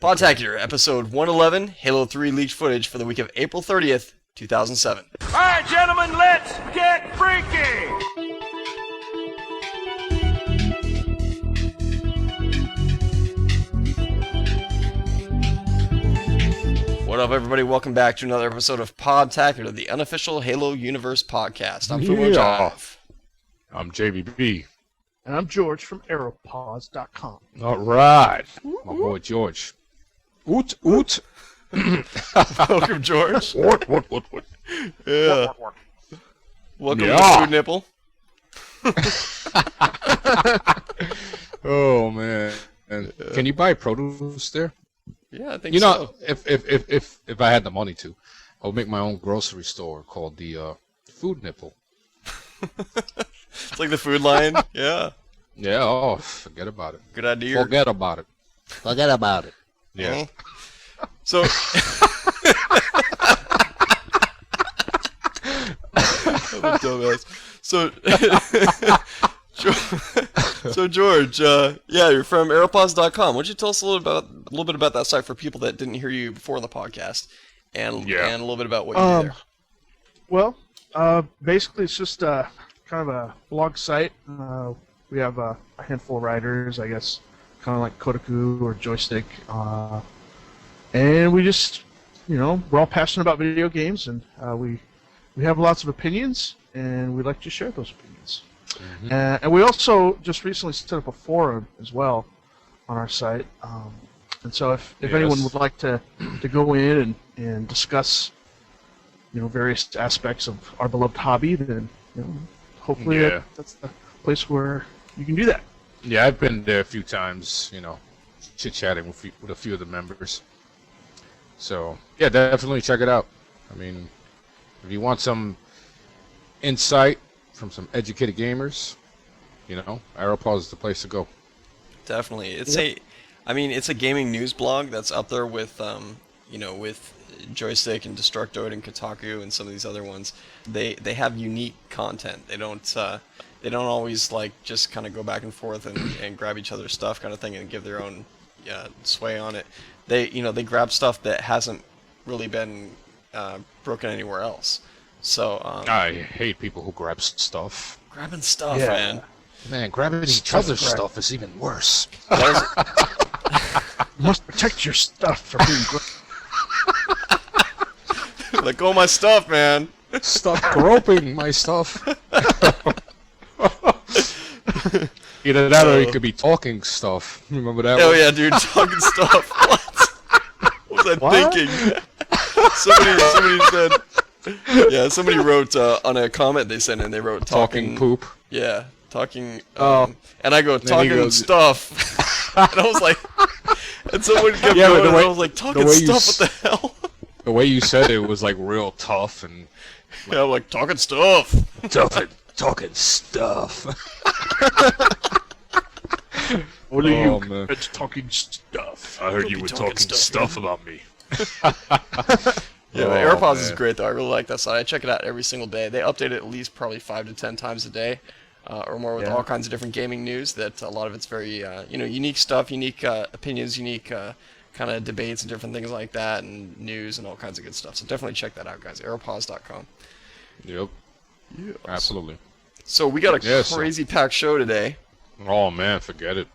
Podtacular, episode 111, Halo 3 leaked footage for the week of April 30th, 2007. Alright, gentlemen, let's get freaky! What up, everybody? Welcome back to another episode of Podtacular, the unofficial Halo Universe podcast. I'm Pinball Fx. I'm JVB. And I'm George from Aeropods.com. All right. My boy George. Oot, oot. Welcome, George. What? Yeah. Welcome to Yeah. Food Nipple. Oh, man. And can you buy produce there? Yeah, I think You so. know, if I had the money to, I would make my own grocery store called the Food Nipple. It's like the Food Lion. Yeah. Yeah, oh, forget about it. Good idea. Forget about it. Forget about it. Yeah. So, so George, yeah, you're from Aeropods.com. Why don't you tell us a little bit about that site for people that didn't hear you before on the podcast, and a little bit about what you do there. Well, basically it's just kind of a blog site. We have a handful of writers, I guess, kind of like Kotaku or Joystick. And we just, we're all passionate about video games, and we have lots of opinions, and we like to share those opinions. Mm-hmm. And we also just recently set up a forum as well on our site. And so if anyone would like to go in and discuss, various aspects of our beloved hobby, then, hopefully that's the place where you can do that. Yeah, I've been there a few times, chit-chatting with a few of the members. So, yeah, definitely check it out. I mean, if you want some insight from some educated gamers, Aeropods is the place to go. Definitely, it's a gaming news blog that's up there with with Joystick and Destructoid and Kotaku and some of these other ones. They have unique content. They don't always just kind of go back and forth and grab each other's stuff kind of thing and give their own sway on it. They grab stuff that hasn't really been broken anywhere else. So I hate people who grab stuff. Grabbing stuff, man. Man, grabbing each other's stuff is even worse. You must protect your stuff from being Let go of my stuff, man. Stop groping my stuff. Either that or you could be talking stuff. Remember that Oh one? yeah, dude, talking stuff. What was I thinking? Somebody wrote on a comment they sent in. They wrote Talking poop. Yeah, talking. And I go talking stuff, and I was like, and someone kept going. And I was like, talking stuff. What the hell? The way you said it was like real tough and. Yeah, I'm like talking stuff. Talking stuff. What are you? Man. It's talking stuff. I heard you were talking stuff about me. Yeah, Aeropods is great though. I really like that site. I check it out every single day. They update it at least probably 5 to 10 times a day, or more, with all kinds of different gaming news. That a lot of it's very unique stuff, unique opinions, unique kind of debates and different things like that, and news and all kinds of good stuff. So definitely check that out, guys. Aeropods.com. Yep. Yes. Absolutely. So we got a crazy packed show today. Oh man, forget it.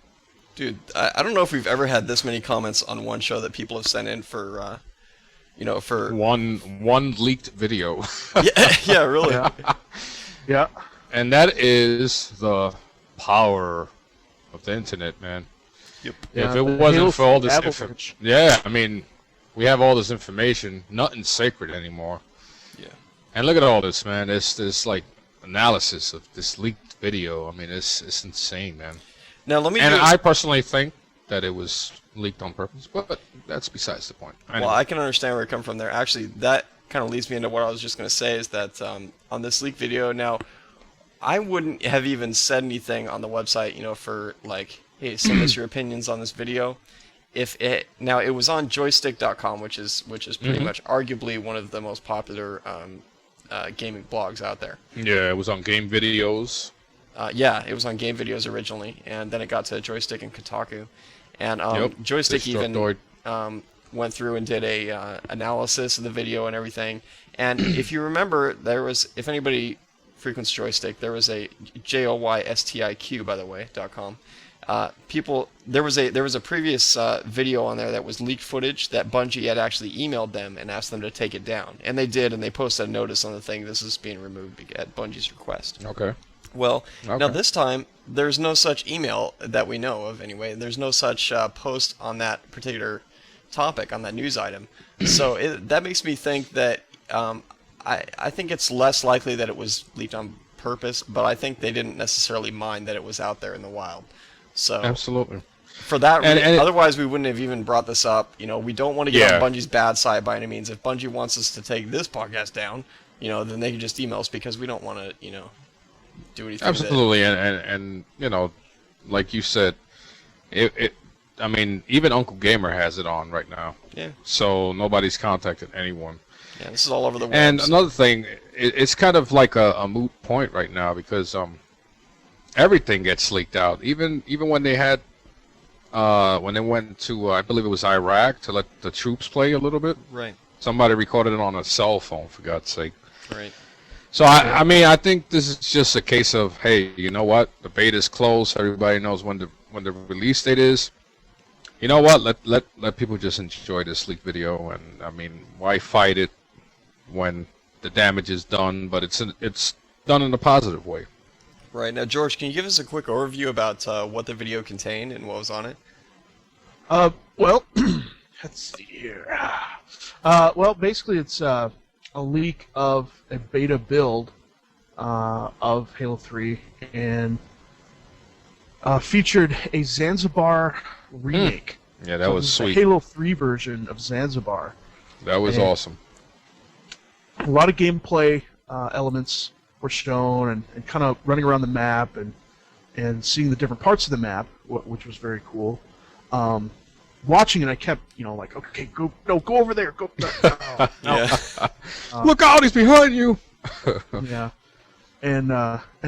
Dude, I don't know if we've ever had this many comments on one show that people have sent in for, for one leaked video. yeah, really. Yeah. And that is the power of the internet, man. Yep. If it wasn't for all this information, I mean, we have all this information. Nothing's sacred anymore. Yeah. And look at all this, man. This like analysis of this leaked video. I mean, it's insane, man. Now let me. I personally think that it was leaked on purpose, but that's besides the point. Anyway. Well, I can understand where it comes from there. Actually, that kind of leads me into what I was just going to say, is that on this leak video, now, I wouldn't have even said anything on the website, for like, hey, send us your opinions on this video. It was on joystick.com, which is pretty much arguably one of the most popular gaming blogs out there. Yeah, it was on Game Videos. Yeah, it was on Game Videos originally, and then it got to Joystick and Kotaku. And Joystick even... went through and did a analysis of the video and everything. And if you remember, there was, if anybody frequents Joystick, there was a JOYSTIQ, by the way, .com. There was a previous video on there that was leaked footage that Bungie had actually emailed them and asked them to take it down, and they did, and they posted a notice on the thing. This is being removed at Bungie's request. Okay. Well, now this time there's no such email that we know of. Anyway, there's no such post on that particular topic on that news item. So that makes me think that I think it's less likely that it was leaked on purpose, but I think they didn't necessarily mind that it was out there in the wild. So absolutely. For that reason, otherwise we wouldn't have even brought this up. We don't want to get on Bungie's bad side by any means. If Bungie wants us to take this podcast down, then they can just email us, because we don't want to, do anything. Absolutely, and like you said, I mean, even Uncle Gamer has it on right now. Yeah. So nobody's contacted anyone. Yeah, this is all over the web. And another thing, it's kind of like a moot point right now, because everything gets leaked out. Even when they had when they went to I believe it was Iraq to let the troops play a little bit. Right. Somebody recorded it on a cell phone, for God's sake. Right. So I mean, I think this is just a case of, hey, you know what? The beta's closed. Everybody knows when the release date is. You know what? Let people just enjoy this leak video. And I mean, why fight it when the damage is done? But it's done in a positive way. Right. Now, George, can you give us a quick overview about what the video contained and what was on it? Well, let's see here. Well, basically, it's a leak of a beta build of Halo 3, and featured a Zanzibar remake. Yeah, that was sweet. The Halo 3 version of Zanzibar. That was awesome. A lot of gameplay elements were shown, and kind of running around the map and seeing the different parts of the map, which was very cool. Watching it, I kept, like, okay, go over there, go. No. Yeah. Look out, he's behind you. Yeah. And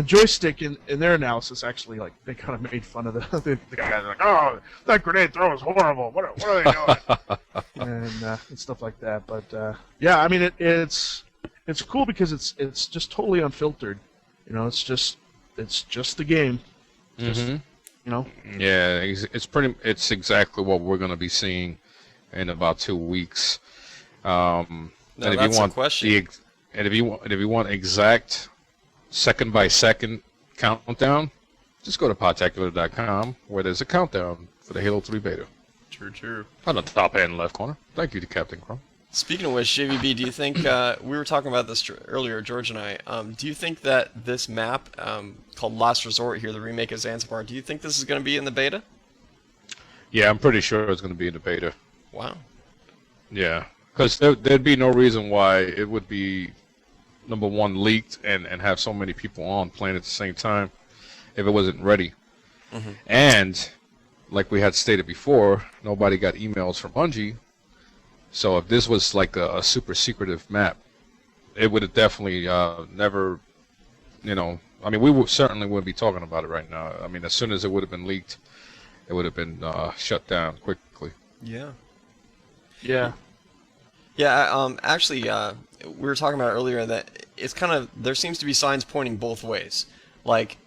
Joystick in their analysis actually, like, they kind of made fun of the guys, like, oh, that grenade throw is horrible. What are they doing? and stuff like that. But yeah, I mean, it's cool because it's just totally unfiltered. It's just the game. Just, Yeah, it's exactly what we're going to be seeing in about 2 weeks. And if that's you want a question. if you want exact second by second countdown, just go to Podtacular.com, where there's a countdown for the Halo 3 beta. True. On the top hand left corner. Thank you to Captain Crumb. Speaking of which, JVB, do you think, we were talking about this earlier, George and I, do you think that this map, called Last Resort here, the remake of Zanzibar, do you think this is going to be in the beta? Yeah, I'm pretty sure it's going to be in the beta. Wow. Yeah, because there'd be no reason why it would be, number one, leaked and have so many people on playing at the same time if it wasn't ready. Mm-hmm. And, like we had stated before, nobody got emails from Bungie. So if this was like a super secretive map, it would have definitely never, I mean, we certainly wouldn't be talking about it right now. I mean, as soon as it would have been leaked, it would have been shut down quickly. Yeah. Yeah. Yeah, actually, we were talking about earlier that it's kind of, there seems to be signs pointing both ways. Like,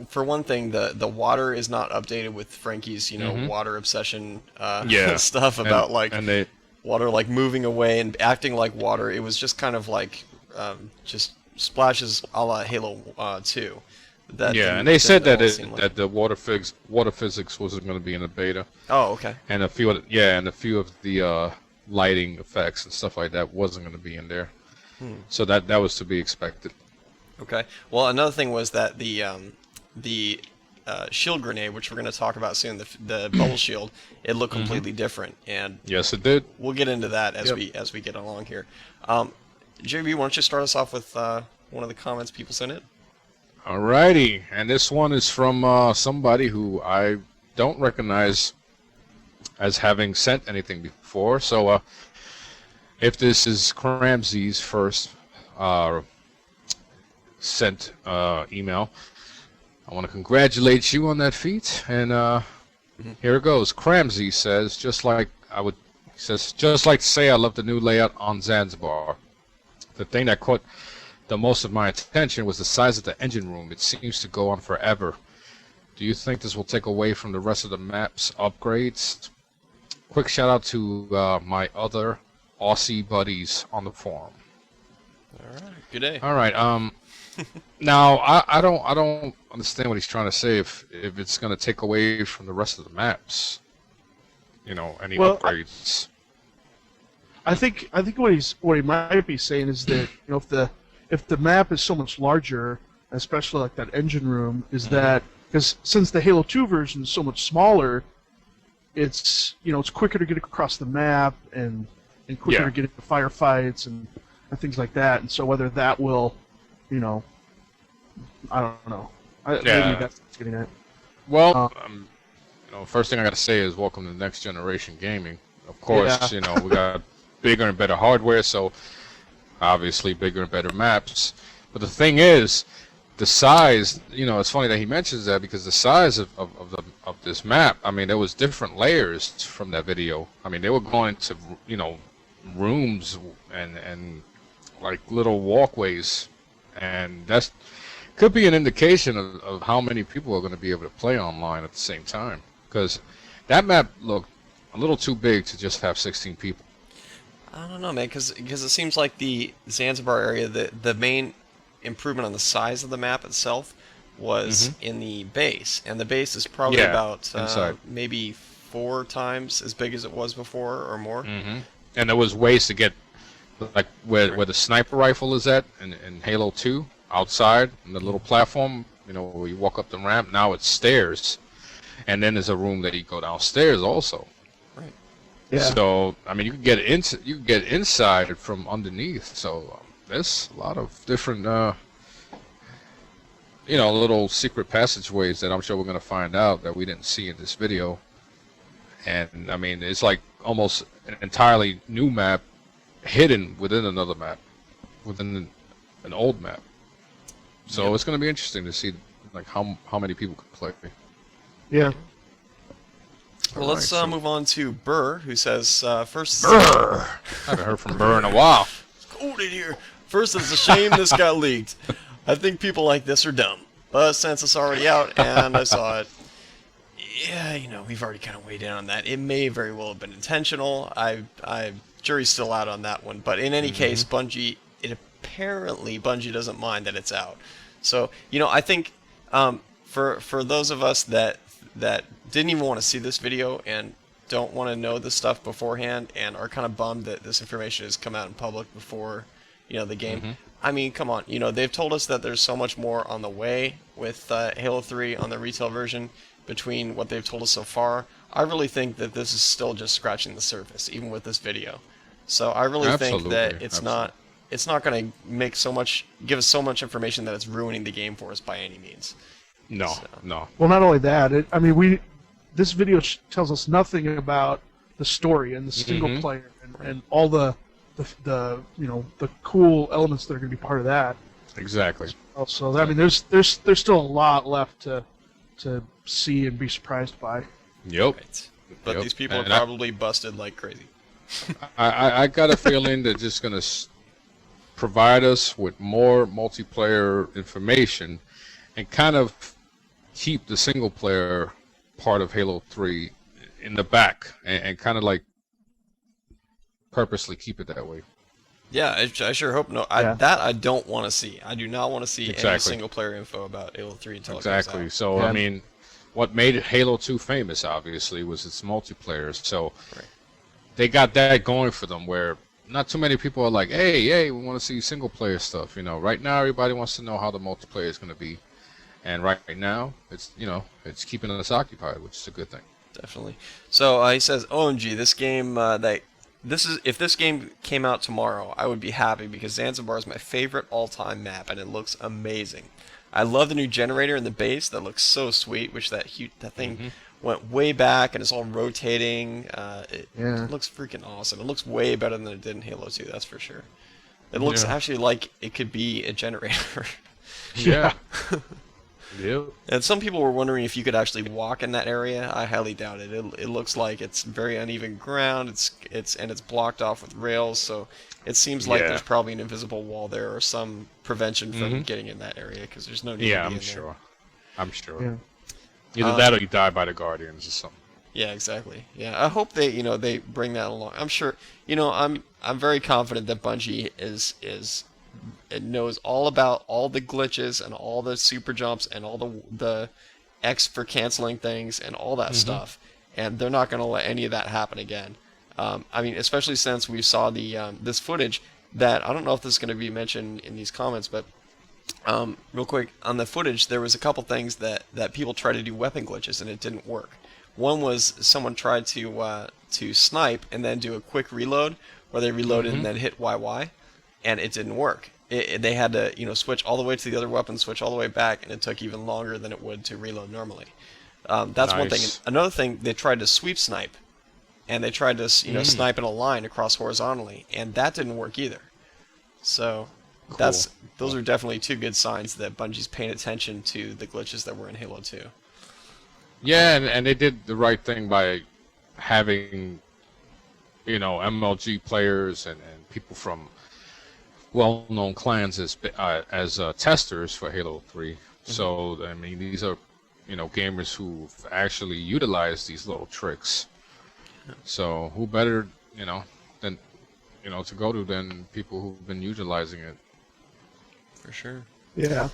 for one thing, the water is not updated with Frankie's, water obsession stuff about water like moving away and acting like water. It was just kind of like just splashes a la Halo 2. And they said that that the water physics wasn't going to be in the beta. Oh, okay. And a few of the lighting effects and stuff like that wasn't going to be in there. So that was to be expected. Okay. Well, another thing was that the shield grenade, which we're going to talk about soon, the bubble shield, it looked completely different, and yes, it did. We'll get into that as we get along here. JB, why don't you start us off with one of the comments people sent in? Alrighty, and this one is from somebody who I don't recognize as having sent anything before. So, if this is Cramsey's first sent email, I want to congratulate you on that feat, and Here it goes. Cramsey says, just like to say I love the new layout on Zanzibar. The thing that caught the most of my attention was the size of the engine room. It seems to go on forever. Do you think this will take away from the rest of the map's upgrades? Quick shout out to my other Aussie buddies on the forum. All right. Good day. All right. Now I don't understand what he's trying to say. If it's going to take away from the rest of the maps, any upgrades. I think what he might be saying is that if the map is so much larger, especially like that engine room, is that because since the Halo 2 version is so much smaller, it's quicker to get across the map and quicker to get into firefights and things like that. And so whether that will, I don't know. Maybe that's what it's getting at. Well, first thing I got to say is welcome to next generation gaming. Of course, we got bigger and better hardware, so obviously bigger and better maps. But the thing is, the size, it's funny that he mentions that because the size of this map, I mean, there was different layers from that video. I mean, they were going to, rooms and like little walkways, and that's could be an indication of how many people are going to be able to play online at the same time, because that map looked a little too big to just have 16 people. I don't know, man, because it seems like the Zanzibar area, the main improvement on the size of the map itself was in the base, and the base is probably about maybe 4 times as big as it was before or more. And there was ways to get, like where the sniper rifle is at in Halo 2, outside on the little platform, where you walk up the ramp. Now it's stairs, and then there's a room that you go downstairs also. Right. Yeah. So I mean, you can get inside from underneath. So there's a lot of different, little secret passageways that I'm sure we're gonna find out that we didn't see in this video. And I mean, it's like almost an entirely new map hidden within another map, within an old map. So it's going to be interesting to see like how many people could play. Yeah. Well, let's move on to Burr, who says first. Burr. I haven't heard from Burr in a while. It's cold in here. First, it's a shame this got leaked. I think people like this are dumb. But since it's already out and I saw it, we've already kind of weighed in on that. It may very well have been intentional. Jury's still out on that one. But in any case, Bungie doesn't mind that it's out. So, I think for those of us that didn't even want to see this video and don't want to know this stuff beforehand and are kind of bummed that this information has come out in public before, the game. I mean, come on. They've told us that there's so much more on the way with Halo 3 on the retail version between what they've told us so far. I really think that this is still just scratching the surface, even with this video. So I really think that it's not going to give us so much information that it's ruining the game for us by any means. No. Well, not only that, this video tells us nothing about the story and the single player and all the cool elements that are going to be part of that. Exactly. So I mean, there's still a lot left to see and be surprised by. Yep. Right. But these people are probably busted like crazy. I got a feeling they're just going to provide us with more multiplayer information and kind of keep the single player part of Halo 3 in the back and kind of like purposely keep it that way. Yeah, I sure hope no. That I don't want to see. I do not want to see any single player info about Halo 3 until it comes out. So I mean, what made Halo 2 famous obviously was its multiplayer. So they got that going for them, where not too many people are like, hey, we want to see single player stuff. Right now everybody wants to know how the multiplayer is going to be, and right now it's it's keeping us occupied, which is a good thing. Definitely. So he says, OMG, this game if this game came out tomorrow, I would be happy because Zanzibar is my favorite all-time map, and it looks amazing. I love the new generator in the base. That looks so sweet. Wish that thing went way back and it's all rotating. It looks freaking awesome. It looks way better than it did in Halo 2, that's for sure. It looks actually like it could be a generator. Yeah. Yep. And some people were wondering if you could actually walk in that area. I highly doubt it. It looks like it's very uneven ground. It's blocked off with rails, so it seems like Yeah. there's probably an invisible wall there or some prevention from getting in that area because there's no need Yeah, to be I'm in sure. I'm sure. Yeah. Either that or you die by the Guardians or something. Yeah, exactly. Yeah, I hope they bring that along. I'm sure. I'm very confident that Bungie it knows all about all the glitches and all the super jumps and all the X for canceling things and all that stuff, and they're not going to let any of that happen again. I mean, especially since we saw this footage that I don't know if this is going to be mentioned in these comments, but real quick on the footage, there was a couple things that people tried to do weapon glitches and it didn't work. One was someone tried to snipe and then do a quick reload where they reloaded and then hit YY, and it didn't work. They had to switch all the way to the other weapon, switch all the way back, and it took even longer than it would to reload normally. That's one thing. Nice. Another thing, they tried to sweep snipe, and they tried to snipe in a line across horizontally, and that didn't work either. So those are definitely two good signs that Bungie's paying attention to the glitches that were in Halo 2. Yeah, and they did the right thing by having, MLG players and people from well-known clans as testers for Halo 3. So, I mean, these are, gamers who've actually utilized these little tricks. So, who better, than, to go to than people who've been utilizing it. For sure. Yeah.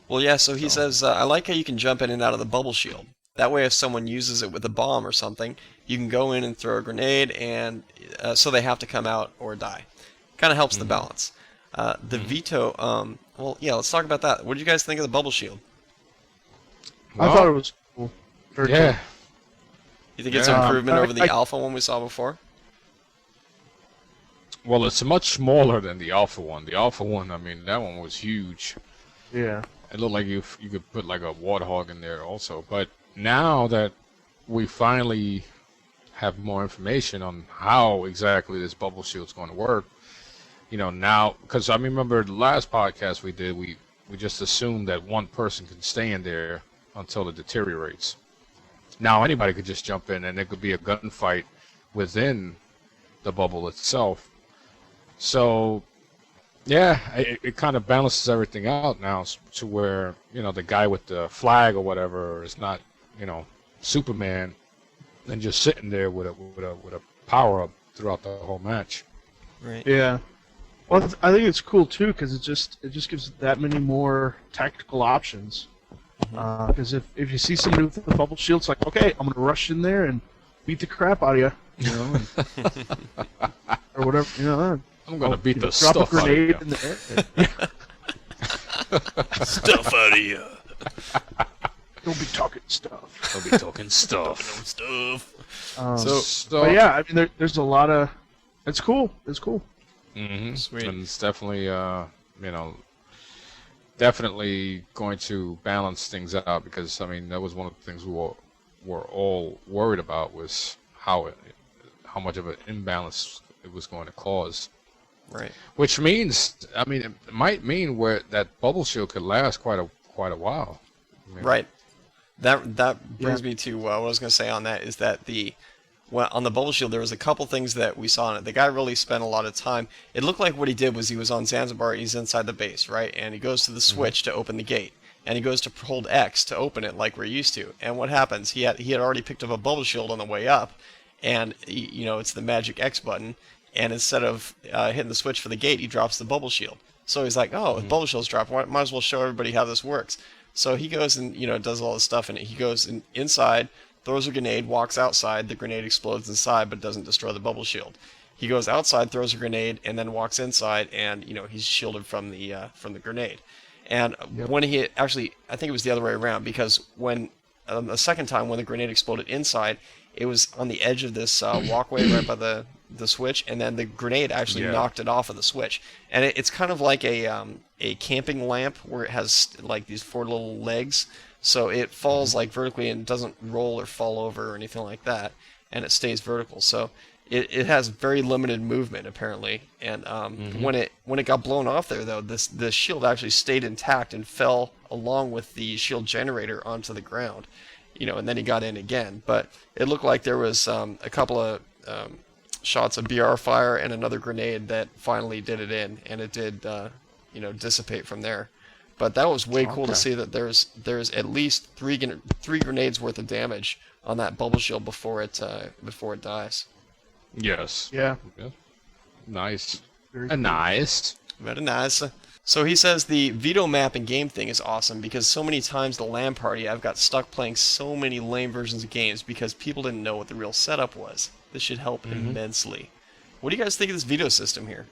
Well, yeah, so he says, I like how you can jump in and out of the bubble shield. That way, if someone uses it with a bomb or something, you can go in and throw a grenade, and so they have to come out or die. Kind of helps the balance. The veto, well, yeah, let's talk about that. What did you guys think of the bubble shield? I thought it was cool. Very Yeah. cool. You think it's an improvement over the I- alpha one we saw before? Well, it's much smaller than the Alpha one. The Alpha one, I mean, that one was huge. Yeah. It looked like you could put like a warthog in there also. But now that we finally have more information on how exactly this bubble shield's going to work, now, because I remember the last podcast we did, we just assumed that one person can stay in there until it deteriorates. Now anybody could just jump in, and there could be a gunfight within the bubble itself. So, yeah, it kind of balances everything out now to where, the guy with the flag or whatever is not, Superman and just sitting there with a power-up throughout the whole match. Right. Yeah. Well, I think it's cool too because it just gives that many more tactical options. Because if you see somebody with the bubble shield, it's like, okay, I'm gonna rush in there and beat the crap out of you, or whatever, I'm gonna beat the drop stuff a grenade out in of the air. Stuff out of you. Don't be talking stuff. you. I'll be talking stuff. Stuff. But yeah, I mean, there's a lot of. It's cool. It's cool. Sweet. And it's definitely, definitely going to balance things out because, I mean, that was one of the things we were all worried about was how much of an imbalance it was going to cause. Right. Which means, I mean, it might mean where that bubble shield could last quite a while. I mean, Right. That brings me to what I was going to say on that is that on the bubble shield there was a couple things that we saw in it. The guy really spent a lot of time. It looked like what he did was he was on Zanzibar. He's inside the base, right? And he goes to the switch to open the gate, and he goes to hold X to open it like we're used to. And what happens? He had already picked up a bubble shield on the way up, and it's the magic X button. And instead of hitting the switch for the gate, he drops the bubble shield. So he's like, oh, the bubble shield's dropped. Might as well show everybody how this works. So he goes and does all this stuff, and he goes inside, throws a grenade, walks outside. The grenade explodes inside, but doesn't destroy the bubble shield. He goes outside, throws a grenade, and then walks inside, and he's shielded from the grenade. And when he actually, I think it was the other way around, because when the second time when the grenade exploded inside, it was on the edge of this walkway right by the switch, and then the grenade actually knocked it off of the switch. And it's kind of like a camping lamp where it has like these 4 little legs, so it falls like vertically and doesn't roll or fall over or anything like that, and it stays vertical. So it has very limited movement apparently, and when it got blown off there though, the shield actually stayed intact and fell along with the shield generator onto the ground, and then he got in again. But it looked like there was a couple of shots of BR fire and another grenade that finally did it in, and it did dissipate from there. But that was way cool to see that there's at least three grenades worth of damage on that bubble shield before it dies. Yes. Yeah. Nice. Very cool. Nice. Very nice. So he says the veto map and game thing is awesome because so many times the LAN party I've got stuck playing so many lame versions of games because people didn't know what the real setup was. This should help immensely. What do you guys think of this veto system here?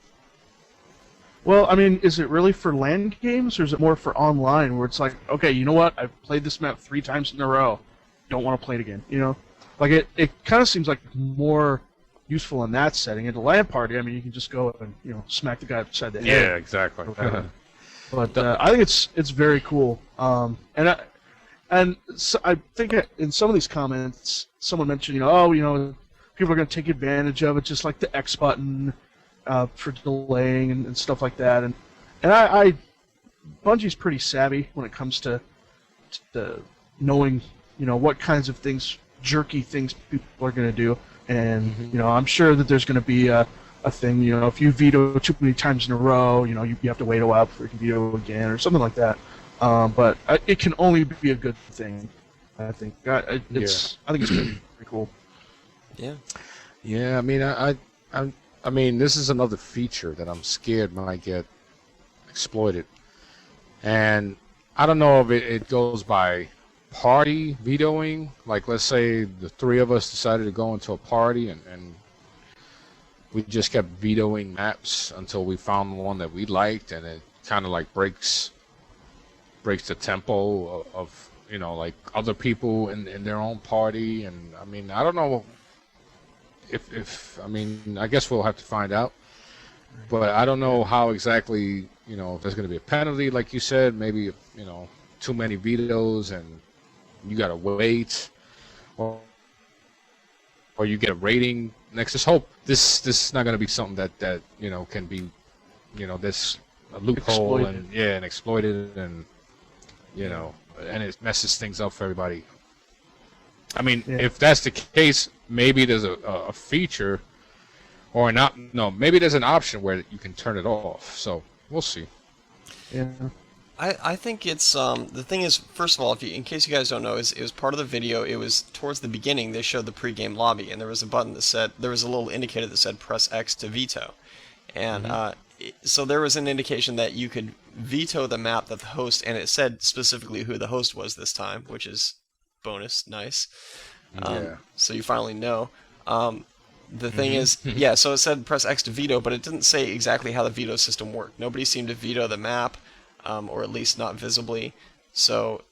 Well, I mean, is it really for LAN games, or is it more for online, where it's like, okay, you know what? I've played this map 3 times in a row. Don't want to play it again. Like it kind of seems like more useful in that setting. In the LAN party, I mean, you can just go and smack the guy upside the head. Yeah, exactly. But I think it's very cool. And so I think in some of these comments, someone mentioned, people are going to take advantage of it, just like the X button for delaying and stuff like that. And Bungie's pretty savvy when it comes to knowing, what kinds of jerky things people are going to do. And, I'm sure that there's going to be a thing, if you veto too many times in a row, you have to wait a while before you can veto again or something like that. But it can only be a good thing, I think. I think it's pretty cool. Yeah. Yeah, I mean, this is another feature that I'm scared might get exploited. And I don't know if it goes by party vetoing. Like, let's say the 3 of us decided to go into a party and we just kept vetoing maps until we found one that we liked, and it kind of like breaks the tempo of like other people in their own party. And I mean, I don't know if I guess we'll have to find out, but I don't know how exactly, if there's going to be a penalty like you said, maybe too many vetoes and you got to wait, or you get a rating next. Just hope this is not going to be something that can be this a loophole exploited. And exploited, and and it messes things up for everybody. I mean, if that's the case, maybe there's a feature, or not. No, maybe there's an option where you can turn it off. So we'll see. Yeah. I think it's the thing is, first of all, in case you guys don't know, it was part of the video. It was towards the beginning. They showed the pre-game lobby, and there was a button that said, there was a little indicator that said press X to veto, and so there was an indication that you could veto the map that the host, and it said specifically who the host was this time, which is bonus, nice. So you finally know. The thing is, so it said press X to veto, but it didn't say exactly how the veto system worked. Nobody seemed to veto the map. Or at least not visibly. So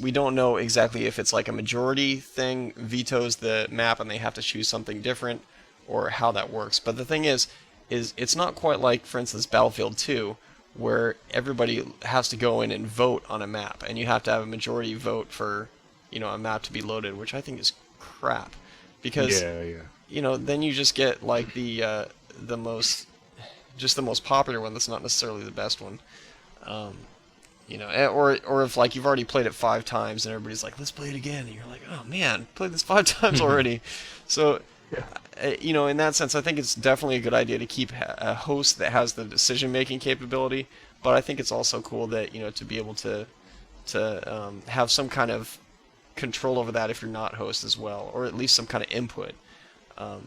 we don't know exactly if it's like a majority thing vetoes the map and they have to choose something different, or how that works. But the thing is it's not quite like, for instance, Battlefield 2, where everybody has to go in and vote on a map, and you have to have a majority vote for a map to be loaded, which I think is crap. Because then you just get like the most popular one that's not necessarily the best one. Or if like you've already played it 5 times and everybody's like, let's play it again, and you're like, oh man, played this 5 times already. So, in that sense, I think it's definitely a good idea to keep a host that has the decision-making capability. But I think it's also cool that to be able to have some kind of control over that if you're not host as well, or at least some kind of input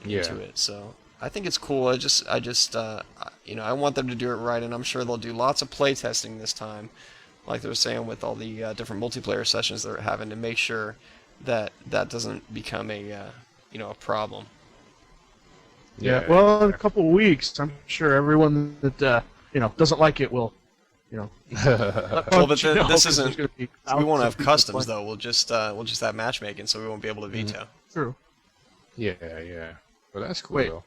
into it. So I think it's cool. I want them to do it right, and I'm sure they'll do lots of play testing this time, like they were saying with all the different multiplayer sessions they're having, to make sure that doesn't become a problem. Yeah. Well, in a couple of weeks, I'm sure everyone that doesn't like it will, Well, but this isn't. We won't have customs though. We'll just have matchmaking, so we won't be able to veto. True. Yeah. But that's cool. Wait. Though.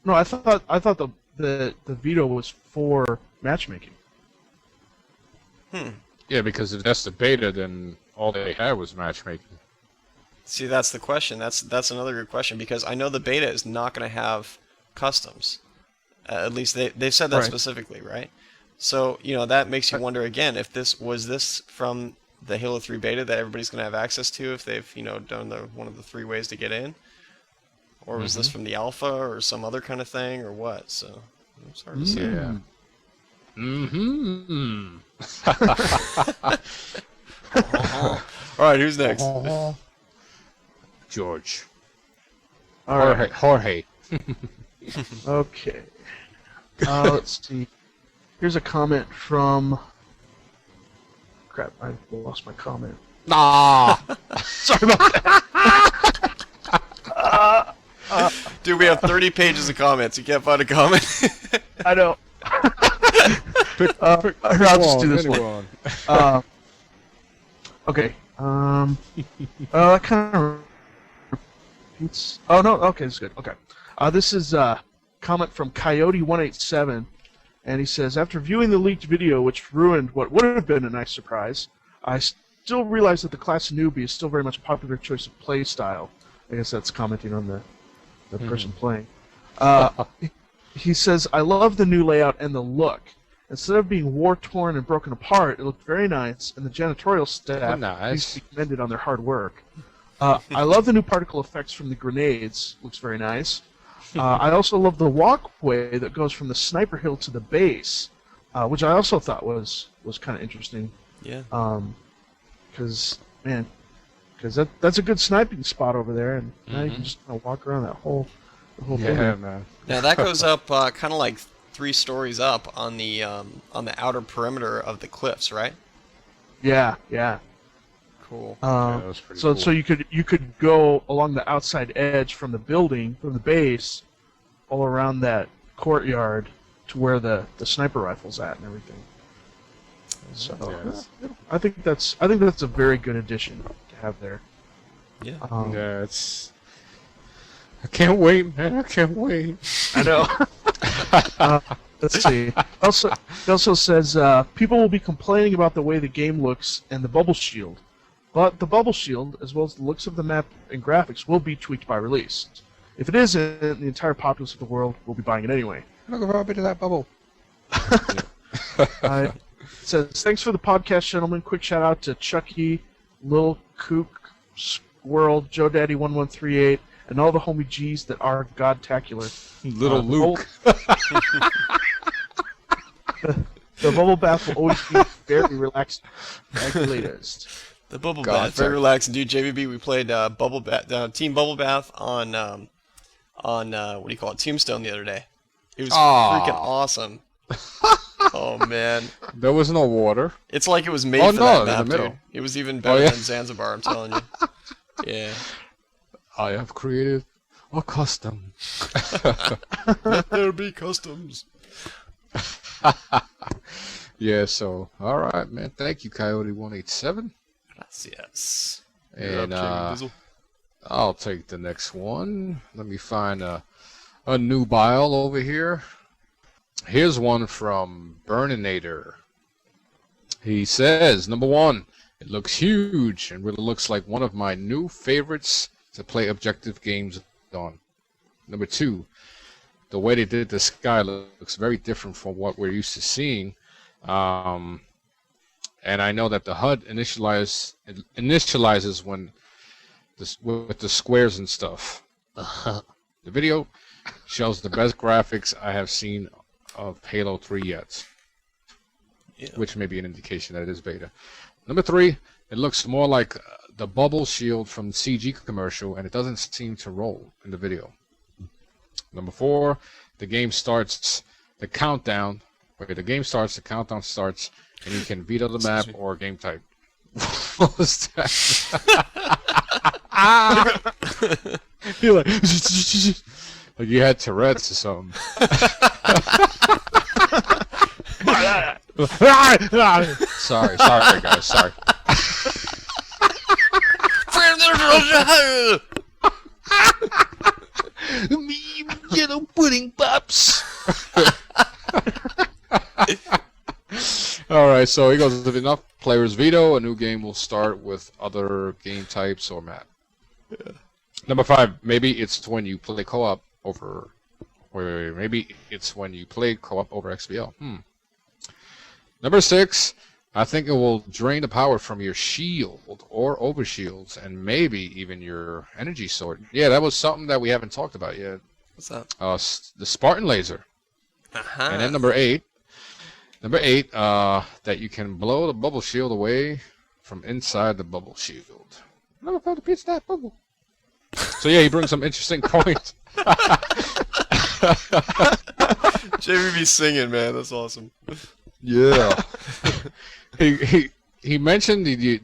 No, I thought the veto was for matchmaking. Yeah, because if that's the beta, then all they had was matchmaking. See, that's the question. That's another good question because I know the beta is not going to have customs. At least they've said that Right. specifically, right? So that makes you wonder again if this was from the Halo 3 beta that everybody's going to have access to if they've done one of the 3 ways to get in, or was this from the alpha or some other kind of thing or what? So it's hard to say. Yeah. Mm-hmm. All right, who's next? George. All right. Jorge. Okay. Let's see. Here's a comment from. Crap! I lost my comment. Ah. Sorry about that. Dude, we have 30 pages of comments. You can't find a comment. I know. Here, I'll just do this one. Okay. That kind of repeats. Oh no. Okay, this is good. Okay. This is a comment from Coyote187, and he says, after viewing the leaked video, which ruined what would have been a nice surprise, I still realize that the class of newbie is still very much a popular choice of play style. I guess that's commenting on the person playing. He says, I love the new layout and the look. Instead of being war-torn and broken apart, it looked very nice, and the janitorial staff needs to be commended on their hard work. I love the new particle effects from the grenades. Looks very nice. I also love the walkway that goes from the sniper hill to the base, which I also thought was kind of interesting. Yeah. Because that's a good sniping spot over there, and now you can just kind of walk around the whole thing. Yeah, man. Now that goes up kind of like 3 stories up on the outer perimeter of the cliffs, right? Yeah. Cool. that was pretty So cool. you could go along the outside edge from the building, from the base, all around that courtyard to where the sniper rifle's at and everything. So Yes. I think that's a very good addition to have there. Yeah. Yeah, it's. I can't wait, man. I can't wait. I know. Let's see. It also says people will be complaining about the way the game looks and the bubble shield, but the bubble shield, as well as the looks of the map and graphics, will be tweaked by release. If it isn't, the entire populace of the world will be buying it anyway. Look at a bit of that bubble. It says, thanks for the podcast, gentlemen. Quick shout out to Chucky, Lil Kook, Squirrel, Joe Daddy 1138, and all the homie G's that are Godtacular. Little Luke. The bubble bath will always be very relaxed and latest. The bubble God, bath, very relaxing, dude. JVB, we played bubble bath, team bubble bath on what do you call it, Tombstone the other day. It was freaking awesome. Oh man, There was no water. it's like it was made Oh, for no, that in the map, middle. dude. It was even better yeah. than Zanzibar, I'm telling you. Yeah. I have created a custom. Let there be customs. Yeah, so, alright, man. Thank you, Coyote187. Gracias. And Yeah, Dizzle. I'll take the next one. Let me find a new bile over here. Here's one from Burninator. He says, number 1, it looks huge and really looks like one of my new favorites to play objective games on. Number 2, the way they did the sky looks very different from what we're used to seeing. And I know that the HUD initializes when with the squares and stuff. The video shows the best graphics I have seen of Halo 3 yet, Yeah. which may be an indication that it is beta. Number 3, it looks more like the bubble shield from the CG commercial, and it doesn't seem to roll in the video. Number 4, the game starts, the countdown starts, and you can veto the map or game type. What was that? You're like you had Tourette's or something. Sorry guys, sorry. Me, yellow pudding pops. Alright, so he goes, if enough players veto, a new game will start with other game types or map. Number 5, maybe it's when you play co-op over. Wait, maybe it's when you play co-op over XBL. Number 6, I think it will drain the power from your shield or overshields, and maybe even your energy sword. Yeah, that was something that we haven't talked about yet. What's that? The Spartan laser. Uh-huh. And then number 8, that you can blow the bubble shield away from inside the bubble shield. Never felt a piece of that bubble. So yeah, he brings some interesting points. JVB singing, man. That's awesome. Yeah. he mentioned the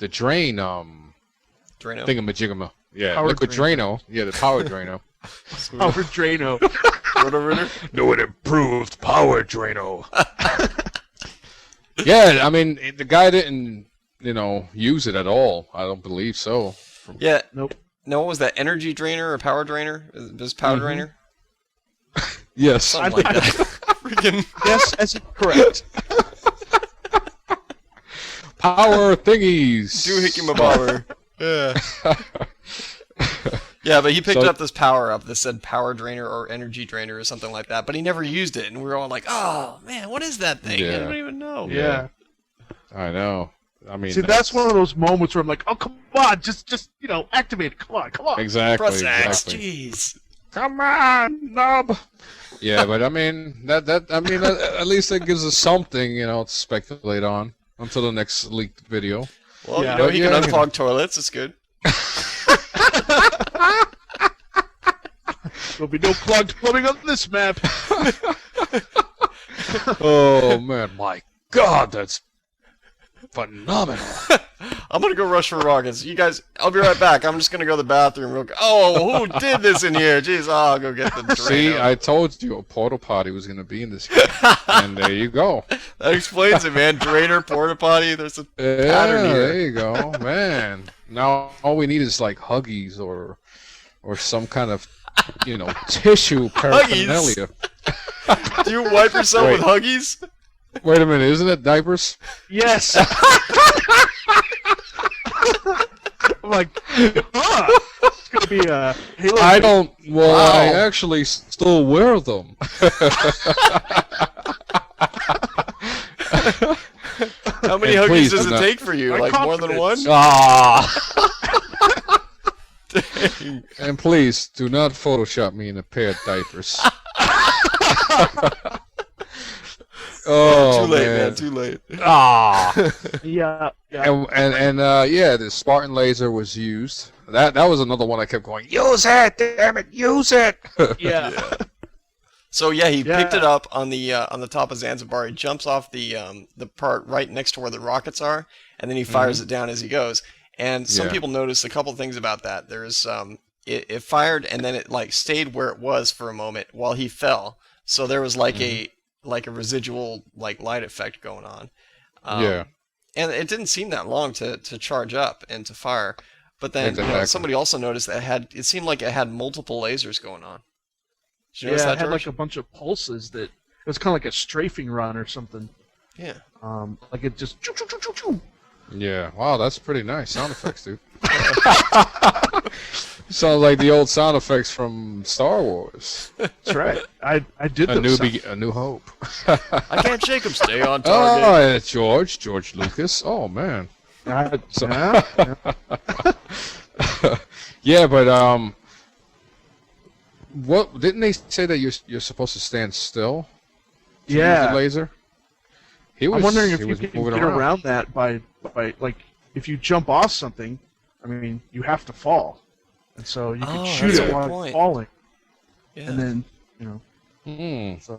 drain Drano. thingamajigama. Yeah, Power liquid Drano. Yeah, the power Drano. Power Drano. No, it improved power Drano. Yeah, I mean the guy didn't use it at all. I don't believe so. Yeah. Nope. No, what was that? Energy drainer or power drainer? Is power drainer? Yes. Something like that. Freaking Yes, that's correct. Power thingies. do hikima power. Yeah. Yeah, but he picked up this power up that said power drainer or energy drainer or something like that, but he never used it, and we were all like, "Oh man, what is that thing? Yeah. I don't even know." Yeah. I know. I mean, See, that's one of those moments where I'm like, oh, come on, just activate it. Come on. exactly. Press X, Exactly. jeez. Come on, nub. Yeah, but I mean at least that gives us something, to speculate on until the next leaked video. Well, Yeah. he can Yeah. unclog toilets. It's good. There'll be no clogged plumbing on this map. Oh man, my God, that's phenomenal. I'm gonna go rush for rockets. You guys, I'll be right back. I'm just gonna go to the bathroom real quick. Oh, who did this in here? Jeez, I'll go get the drain. See, out. I told you a porta potty was gonna be in this game, and there you go. That explains it, man. Drainer, porta potty. There's a Yeah, pattern here. there you go, man. Now all we need is like Huggies or some kind of tissue paraphernalia. Do you wipe yourself Wait. with Huggies? Wait a minute, isn't it diapers? Yes. I'm like, it's gonna be a Halo. I don't. Well, Wow. I actually still wear them. How many And Huggies please does do it not- take for you? My Like more than one? confidence. Ah. Dang. And please do not Photoshop me in a pair of diapers. Oh, Too late, man. Too late. Ah. Yeah. And yeah, the Spartan laser was used. That was another one I kept going. Use it, damn it, use it. Yeah. So yeah, he Yeah. picked it up on the top of Zanzibar. He jumps off the part right next to where the rockets are, and then he fires it down as he goes. And some Yeah. people noticed a couple things about that. There's it fired and then it like stayed where it was for a moment while he fell. So there was like a residual like light effect going on. Yeah. And it didn't seem that long to charge up and to fire. But then Exactly. somebody also noticed that it seemed like it had multiple lasers going on. Did you notice Yeah, that, it had George? like a bunch of pulses that it was kind of like a strafing run or something. Yeah. Like it just. Choo, choo, choo, choo, choo. Yeah. Wow, that's pretty nice sound effects, dude. Sounds like the old sound effects from Star Wars. That's right. I did A those. new, a new hope. I can't shake him. Stay on target. Oh, it's George Lucas. Oh man. Yeah. Yeah, but what didn't they say that you're supposed to stand still? To use Yeah. the laser. I'm wondering if you was can moving get around that by like if you jump off something. I mean, you have to fall, and so you can Oh, shoot that's a it good while point. it's falling, Yeah. and then Hmm. so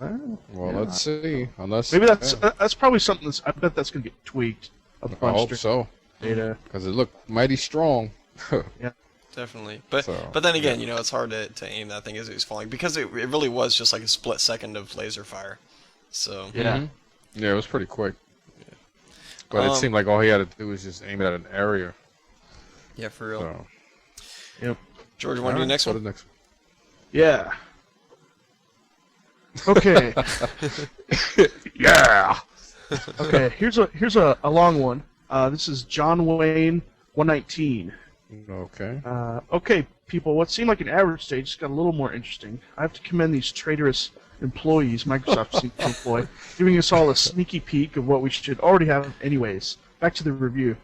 Well, yeah. let's see. Unless maybe that's yeah. that's probably something that's. I bet that's gonna get tweaked a I bunch hope during so, beta. because it looked mighty strong. Definitely. But So, but then again, it's hard to aim that thing as it was falling because it really was just like a split second of laser fire. So Yeah. Mhm. Yeah, it was pretty quick. But it seemed like all he had to do was just aim it at an area. yeah, for real. So. Yep. George, you want to do the next Go one? to the next Yeah. Okay. Yeah. Okay. Here's a long one. This is John Wayne 119. Okay. Okay, people, what seemed like an average stage just got a little more interesting. I have to commend these traitorous employees Microsoft seems to employ, giving us all a sneaky peek of what we should already have anyways. Back to the review.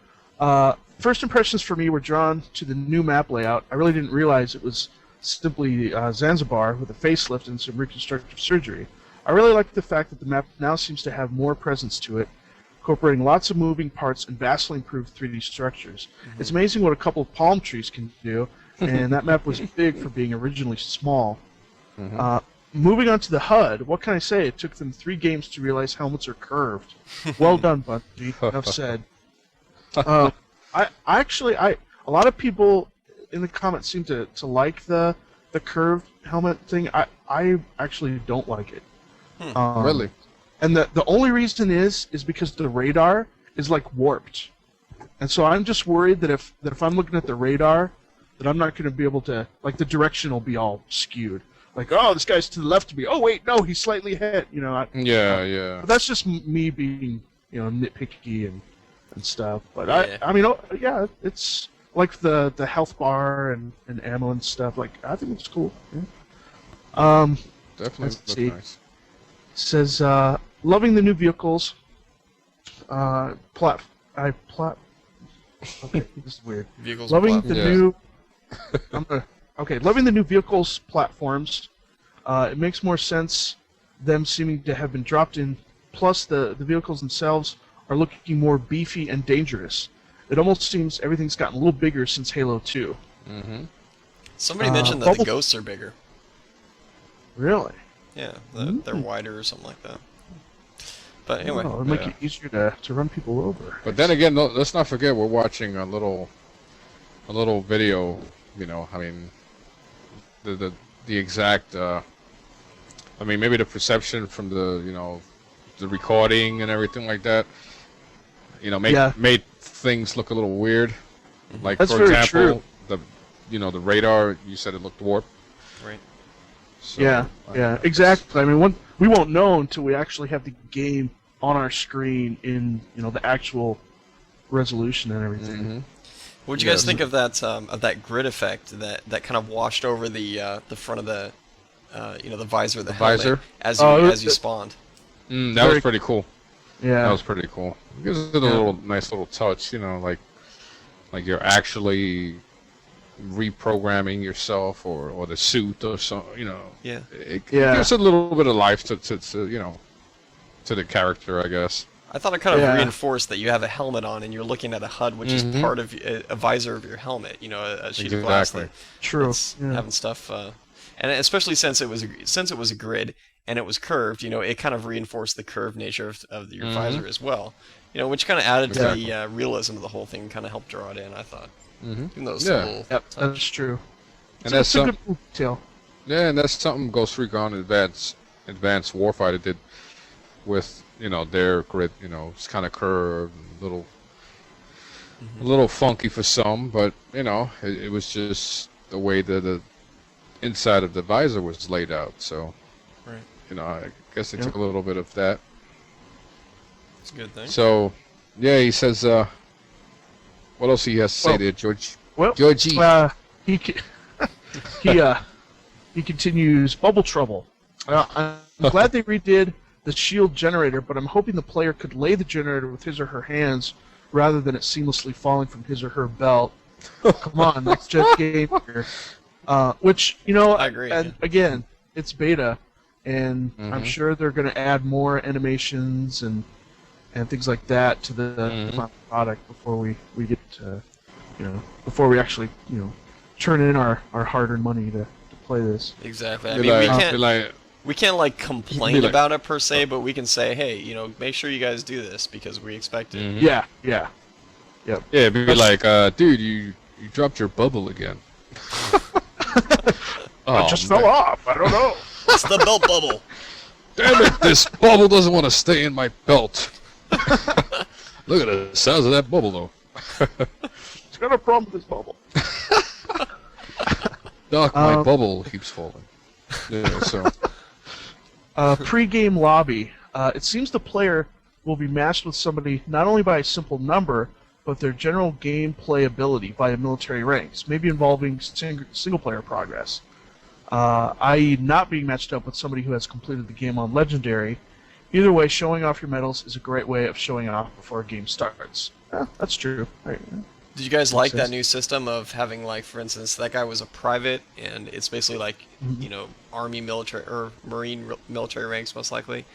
First impressions for me were drawn to the new map layout. I really didn't realize it was simply Zanzibar with a facelift and some reconstructive surgery. I really like the fact that the map now seems to have more presence to it, incorporating lots of moving parts and vastly improved 3D structures. Mm-hmm. It's amazing what a couple of palm trees can do, and that map was big for being originally small. Mm-hmm. Moving on to the HUD, what can I say? It took them 3 games to realize helmets are curved. Well done, Bungie. Enough said. A lot of people in the comments seem to like the curved helmet thing. I actually don't like it. Really? And the only reason is because the radar is like warped, and so I'm just worried that if I'm looking at the radar, that I'm not going to be able to, like, the direction will be all skewed. Like, oh, this guy's to the left of me. Oh wait, no, he's slightly ahead. You know. Yeah. But that's just me being, nitpicky and stuff. But yeah. I mean, yeah, it's like the health bar and ammo and stuff. Like, I think it's cool. Yeah. Definitely looks nice. Says, loving the new vehicles. Okay, this is weird. Vehicles loving the platform. new. Loving the new vehicles platforms. It makes more sense them seeming to have been dropped in. Plus, the vehicles themselves are looking more beefy and dangerous. It almost seems everything's gotten a little bigger since Halo 2. Mm-hmm. Somebody mentioned that the ghosts are bigger. Really? Yeah, they're wider or something like that. But anyway, it'll make it easier to run people over. But then again, let's not forget we're watching a little video. I mean, the exact. I mean, maybe the perception from the the recording and everything like that. Made things look a little weird. Like, that's for very example, true. the radar. You said it looked warped. Right. So, yeah, exactly. I mean, we won't know until we actually have the game on our screen in the actual resolution and everything. Mm-hmm. What did you guys think of that grid effect that kind of washed over the front of the the visor of the helmet visor as you spawned? That was pretty cool. Yeah, that was pretty cool. It gives it a nice little touch. Like you're actually reprogramming yourself or the suit or something. Yeah. It gives a little bit of life to the character, I guess. I thought it kind of reinforced that you have a helmet on and you're looking at a HUD, which is part of a visor of your helmet. A sheet of glass that's having stuff, and especially since it was a grid and it was curved. It kind of reinforced the curved nature of your visor as well. Which kind of added to the realism of the whole thing, and kind of helped draw it in. I thought. Even though it's a little that's true. And that's a good detail. Yeah, and that's something Ghost Recon Advanced Warfighter did with their grid. It's kind of curved, a little funky for some, but it was just the way that the inside of the visor was laid out. So, I guess they took a little bit of that. It's a good thing. So, yeah, he says. What else he has to say there, George? Well, Georgie. He continues. Bubble trouble. I'm glad they redid the shield generator, but I'm hoping the player could lay the generator with his or her hands rather than it seamlessly falling from his or her belt. Come on, next gen game here. Which I agree. And again, it's beta, and I'm sure they're going to add more animations and things like that to the final product before we get to, before we actually turn in our hard-earned money to play this. Exactly. I mean, we can't complain about it per se, but we can say, hey, make sure you guys do this because we expect it. Yeah. Yep. Yeah, it'd be like, dude, you dropped your bubble again. I just fell off. I don't know. It's the belt bubble. Damn it! This bubble doesn't want to stay in my belt. Look at the size of that bubble, though. It's got a problem with this bubble. Doc, my bubble keeps falling. Yeah, so. Pre-game lobby. It seems the player will be matched with somebody not only by a simple number, but their general gameplay ability via military ranks, maybe involving single-player progress, i.e. not being matched up with somebody who has completed the game on Legendary. Either way, showing off your medals is a great way of showing off before a game starts. That's true. Right. Did you guys like that new system of having, like, for instance, that guy was a private, and it's basically like, you know, Army military or Marine military ranks most likely,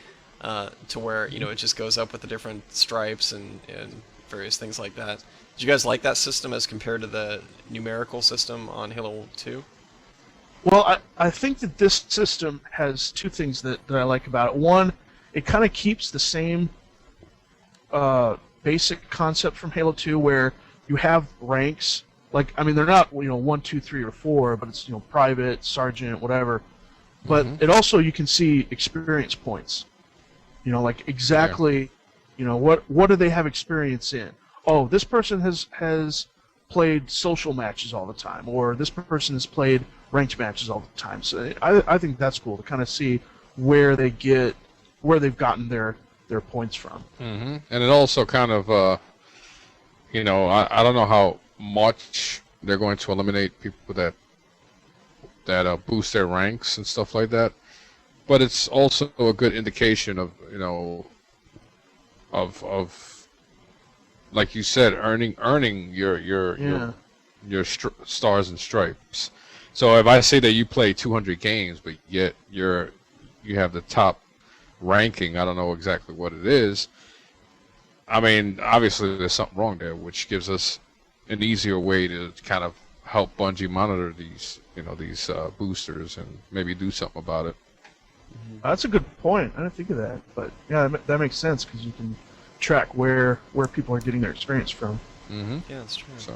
to where, you know, it just goes up with the different stripes and various things like that. Did you guys like that system as compared to the numerical system on Halo 2? Well, I think that this system has two things that I like about it. One, it kind of keeps the same basic concept from Halo 2 where you have ranks. Like, I mean, they're not, you know, 1, 2, 3, or 4, but it's, you know, private, sergeant, whatever. But it also, you can see experience points. You know, like exactly, you know, what do they have experience in? Oh, this person has played social matches all the time, or this person has played ranked matches all the time. So I think that's cool to kind of see where they've gotten their points from. Mm-hmm. And it also kind of, you know, I don't know how much they're going to eliminate people that boost their ranks and stuff like that, but it's also a good indication of, you know, of like you said, earning your stars and stripes. So if I say that you play 200 games, but yet you have the top ranking, I don't know exactly what it is. I mean, obviously there's something wrong there, which gives us an easier way to kind of help Bungie monitor these, you know, these boosters and maybe do something about it. That's a good point. I didn't think of that, but yeah, that makes sense because you can track where people are getting their experience from. Mm-hmm. Yeah, that's true. So,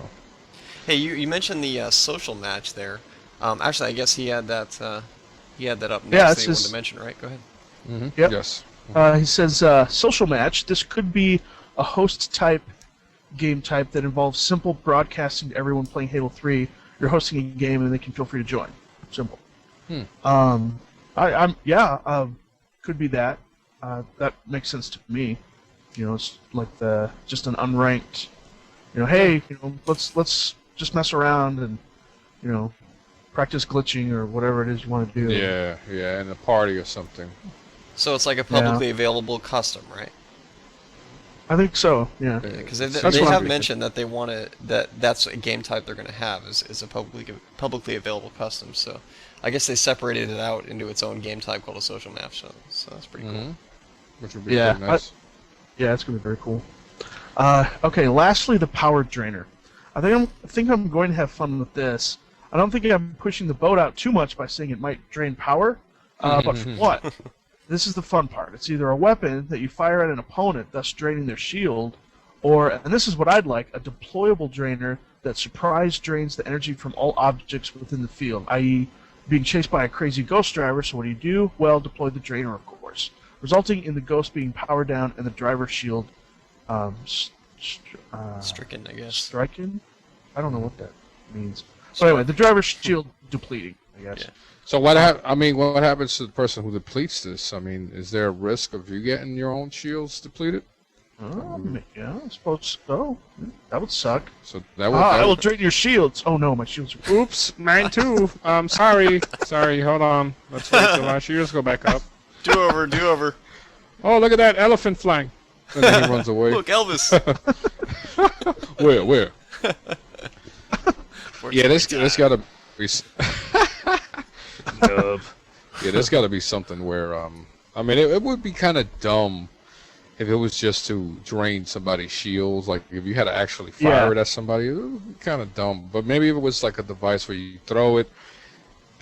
hey, you mentioned the social match there. Actually, I guess he had that up next. Yeah, that it's you wanted his- to mention, right? Go ahead. mm-hmm. Yep. Yes. He says, social match. This could be a host-type game type that involves simple broadcasting to everyone playing Halo 3. You're hosting a game and they can feel free to join. Simple. Could be that. That makes sense to me. You know, it's like just an unranked. You know, hey, you know, let's just mess around and, you know, practice glitching or whatever it is you want to do. Yeah, in a party or something. So it's like a publicly available custom, right? I think so. Yeah. Because That's they what have I'm mentioned that they want that's a game type they're going to have is a publicly available custom. So I guess they separated it out into its own game type called a social match. So that's pretty cool. Which would be Yeah, pretty nice. Yeah, it's gonna be very cool. Okay, lastly, the power drainer. I think I'm going to have fun with this. I don't think I'm pushing the boat out too much by saying it might drain power, but for what? This is the fun part. It's either a weapon that you fire at an opponent, thus draining their shield, or, and this is what I'd like, a deployable drainer that surprise drains the energy from all objects within the field, i.e. being chased by a crazy ghost driver. So what do? Well, deploy the drainer, of course, resulting in the ghost being powered down and the driver's shield Stricken, I guess. striking? I don't know what that means. But anyway, the driver's shield depleting, I guess. Yeah. So what happens to the person who depletes this? I mean, is there a risk of you getting your own shields depleted? Yeah, I suppose so. That would suck. So that would. I will drain your shields. Oh no, my shields are... Oops, mine too. Sorry, hold on. Let's wait till our shields go back up. Do over. Oh, look at that elephant flying. And then he runs away. Look, Elvis. Where? Yeah, this gotta be. Yeah, there's gotta be something where I mean, it would be kind of dumb if it was just to drain somebody's shields. Like if you had to actually fire it at somebody, it would be kind of dumb. But maybe if it was like a device where you throw it,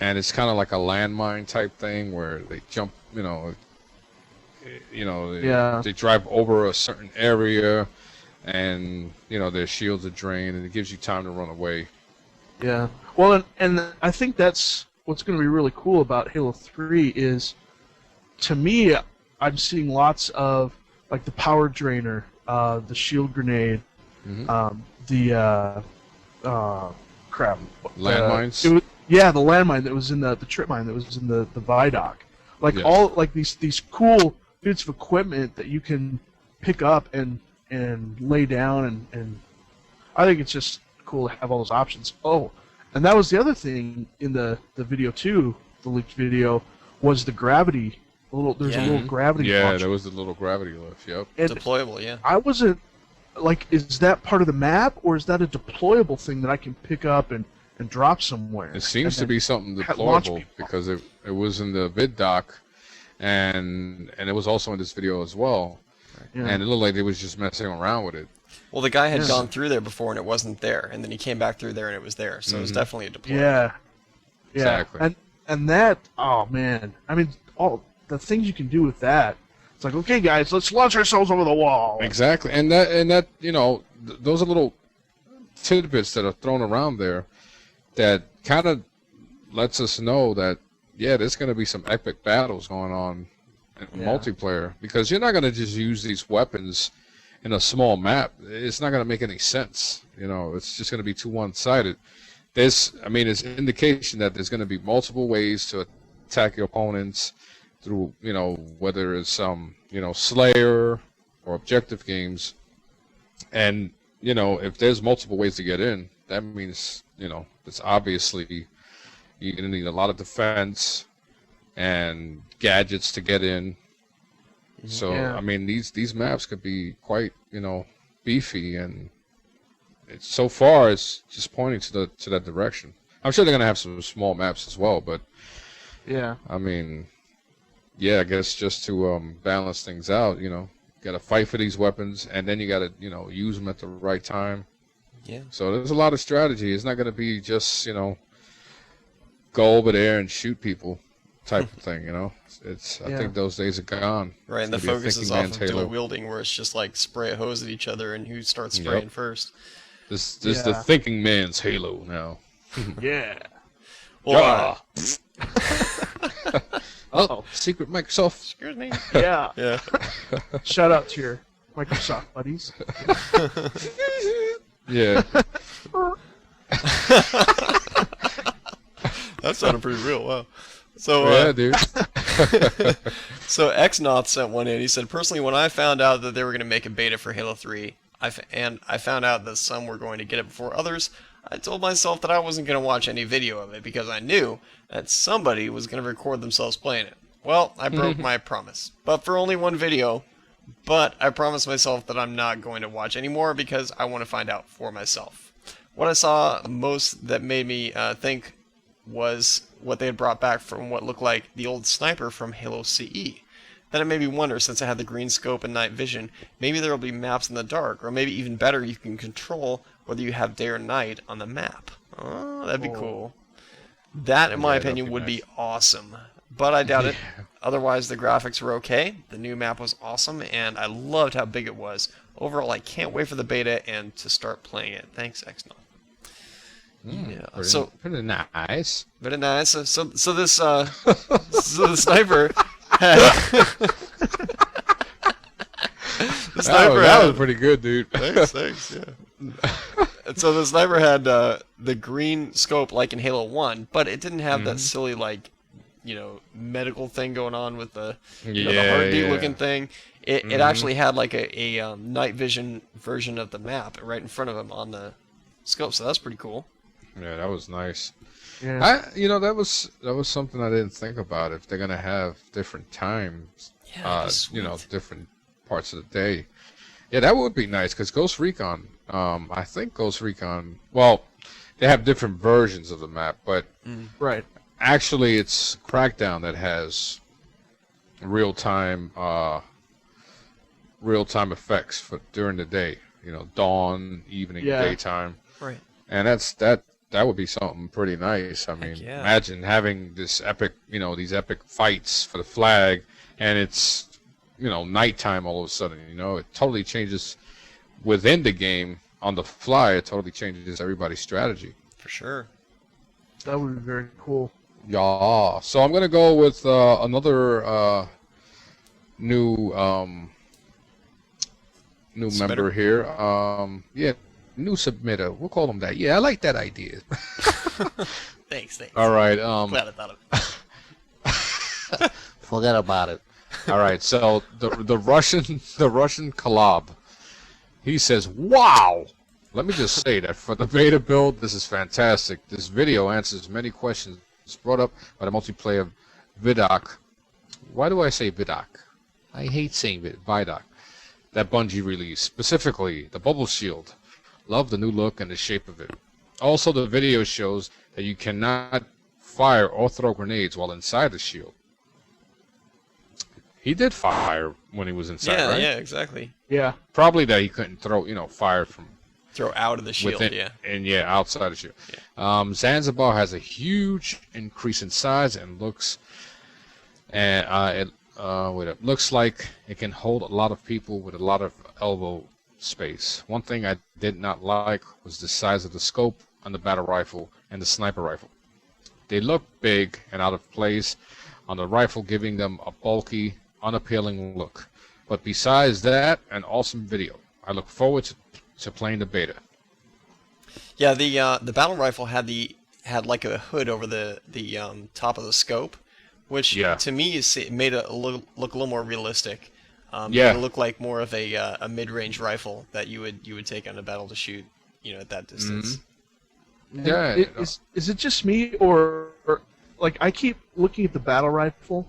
and it's kind of like a landmine type thing where they jump, they drive over a certain area, and their shields are drained, and it gives you time to run away. Yeah. Well, and I think that's what's going to be really cool about Halo 3 is, to me, I'm seeing lots of like the power drainer, the shield grenade, Landmines. The landmine that was in the trip mine that was in the Vidoc. Like all like these cool bits of equipment that you can pick up and lay down and I think it's just cool to have all those options. Oh, and that was the other thing in the video too, the leaked video, was the gravity. There's a little gravity Yeah, function. there was the little gravity lift. Yep. And Deployable, yeah. I wasn't like, is that part of the map or is that a deployable thing that I can pick up and drop somewhere? It seems to And be something launch deployable people. because it was in the vid doc, and it was also in this video as well. Yeah. And it looked like they was just messing around with it. Well, the guy had Yes. gone through there before and it wasn't there, and then he came back through there and it was there. So it was definitely a deployable. Yeah. Exactly. And that, oh man, I mean, all the things you can do with that. It's like, okay, guys, let's launch ourselves over the wall. Exactly, and that those are little tidbits that are thrown around there that kind of lets us know that there's going to be some epic battles going on in multiplayer, because you're not going to just use these weapons in a small map. It's not going to make any sense. It's just going to be too one-sided. It's indication that there's going to be multiple ways to attack your opponents through, whether it's Slayer or objective games. And, if there's multiple ways to get in, that means, it's obviously you're going to need a lot of defense and gadgets to get in. So, these maps could be quite, beefy, and so far it's just pointing to that direction. I'm sure they're going to have some small maps as well, but Yeah. I guess just to balance things out, got to fight for these weapons, and then you got to, use them at the right time. Yeah. So there's a lot of strategy. It's not going to be just, go over there and shoot people type of thing, I think those days are gone. Right, and the It's gonna be a focus is thinking off man's of Halo. dual wielding, where it's just like spray a hose at each other and who starts spraying first. This is the thinking man's Halo now. Yeah. Well, Oh, secret Microsoft. excuse me. Yeah. Yeah. Shout out to your Microsoft buddies. Yeah. That sounded pretty real. Wow. So, Yeah, dude. so Xnoth sent one in. He said, personally, when I found out that they were going to make a beta for Halo 3, and I found out that some were going to get it before others, I told myself that I wasn't going to watch any video of it because I knew that somebody was going to record themselves playing it. Well, I broke my promise, but for only one video. But I promised myself that I'm not going to watch anymore because I want to find out for myself. What I saw most that made me think was what they had brought back from what looked like the old sniper from Halo CE. Then it made me wonder, since I had the green scope and night vision, maybe there will be maps in the dark, or maybe even better, you can control whether you have day or night on the map. Oh, that'd be cool. That, in my opinion, would be awesome. But I doubt it. Otherwise, the graphics were okay. The new map was awesome, and I loved how big it was. Overall, I can't wait for the beta and to start playing it. Thanks, Xnoth. Yeah. So pretty nice. very nice. So this so the sniper had the sniper that was had, pretty good, dude. thanks, yeah. And so the sniper had the green scope like in Halo 1, but it didn't have that silly medical thing going on with the the heartbeat looking thing. It actually had like a night vision version of the map right in front of him on the scope, so that's pretty cool. Yeah, that was nice. Yeah. That was something I didn't think about. If they're gonna have different times, Yeah, sweet. different parts of the day. Yeah, that would be nice because Ghost Recon. I think Ghost Recon. Well, they have different versions of the map, but Right. actually, it's Crackdown that has real-time effects for during the day. Dawn, evening, Yeah. daytime. Right. And that would be something pretty nice. I mean, yeah. imagine having this epic, these epic fights for the flag, and it's, nighttime all of a sudden. It totally changes within the game on the fly. It totally changes everybody's strategy. For sure. That would be very cool. Yeah. So I'm gonna go with another new member here. New submitter. We'll call him that. Yeah, I like that idea. Thanks. All right. Glad I thought of it. Forget about it. All right. So the Russian collab. He says, "Wow, Let me just say that for the beta build, this is fantastic. This video answers many questions brought up by the multiplayer Vidoc. Why do I say Vidoc? I hate saying Vidoc. That Bungie released, specifically the bubble shield. Love the new look and the shape of it. Also, the video shows that you cannot fire or throw grenades while inside the shield. He did fire when he was inside, Yeah, right? yeah, exactly. Yeah. Probably that he couldn't throw, fire from Throw out of the shield, within, yeah. and outside the shield. Yeah. Zanzibar has a huge increase in size and looks, it looks like it can hold a lot of people with a lot of elbow space. One thing I did not like was the size of the scope on the battle rifle and the sniper rifle. They look big and out of place on the rifle, giving them a bulky, unappealing look. But besides that, an awesome video. I look forward to playing the beta. Yeah, the battle rifle had like a hood over the top of the scope, which to me made it look a little more realistic. Made it look like more of a mid-range rifle that you would take on a battle to shoot, at that distance. Mm-hmm. Yeah. Is it just me or like I keep looking at the battle rifle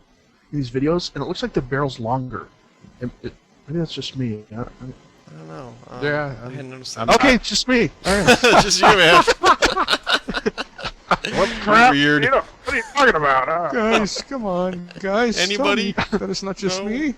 in these videos and it looks like the barrel's longer. Maybe that's just me. I don't know. Yeah, I hadn't noticed that. Okay, it's just me. All right. Just you, man. What crap? Weird. What are you talking about? Guys, come on, guys. Anybody? Tell me that it's not just No. me.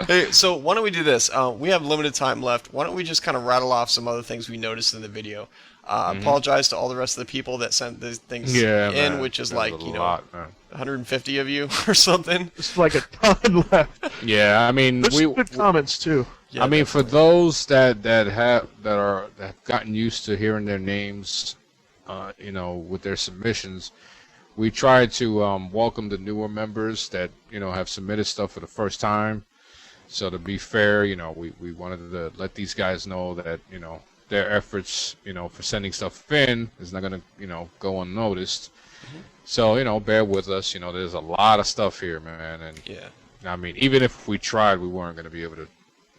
Hey, so why don't we do this? We have limited time left. Why don't we just kind of rattle off some other things we noticed in the video? Apologize to all the rest of the people that sent these things in, man. which is There's like, a lot, man. 150 of you or something. It's like a ton left. Yeah, I mean, There's some good comments too. Yeah, I mean, for those that have gotten used to hearing their names, with their submissions, we try to welcome the newer members that have submitted stuff for the first time. So to be fair, we wanted to let these guys know that their efforts, for sending stuff in is not gonna go unnoticed. Mm-hmm. So bear with us. There's a lot of stuff here, man, and Yeah. I mean, even if we tried, we weren't gonna be able to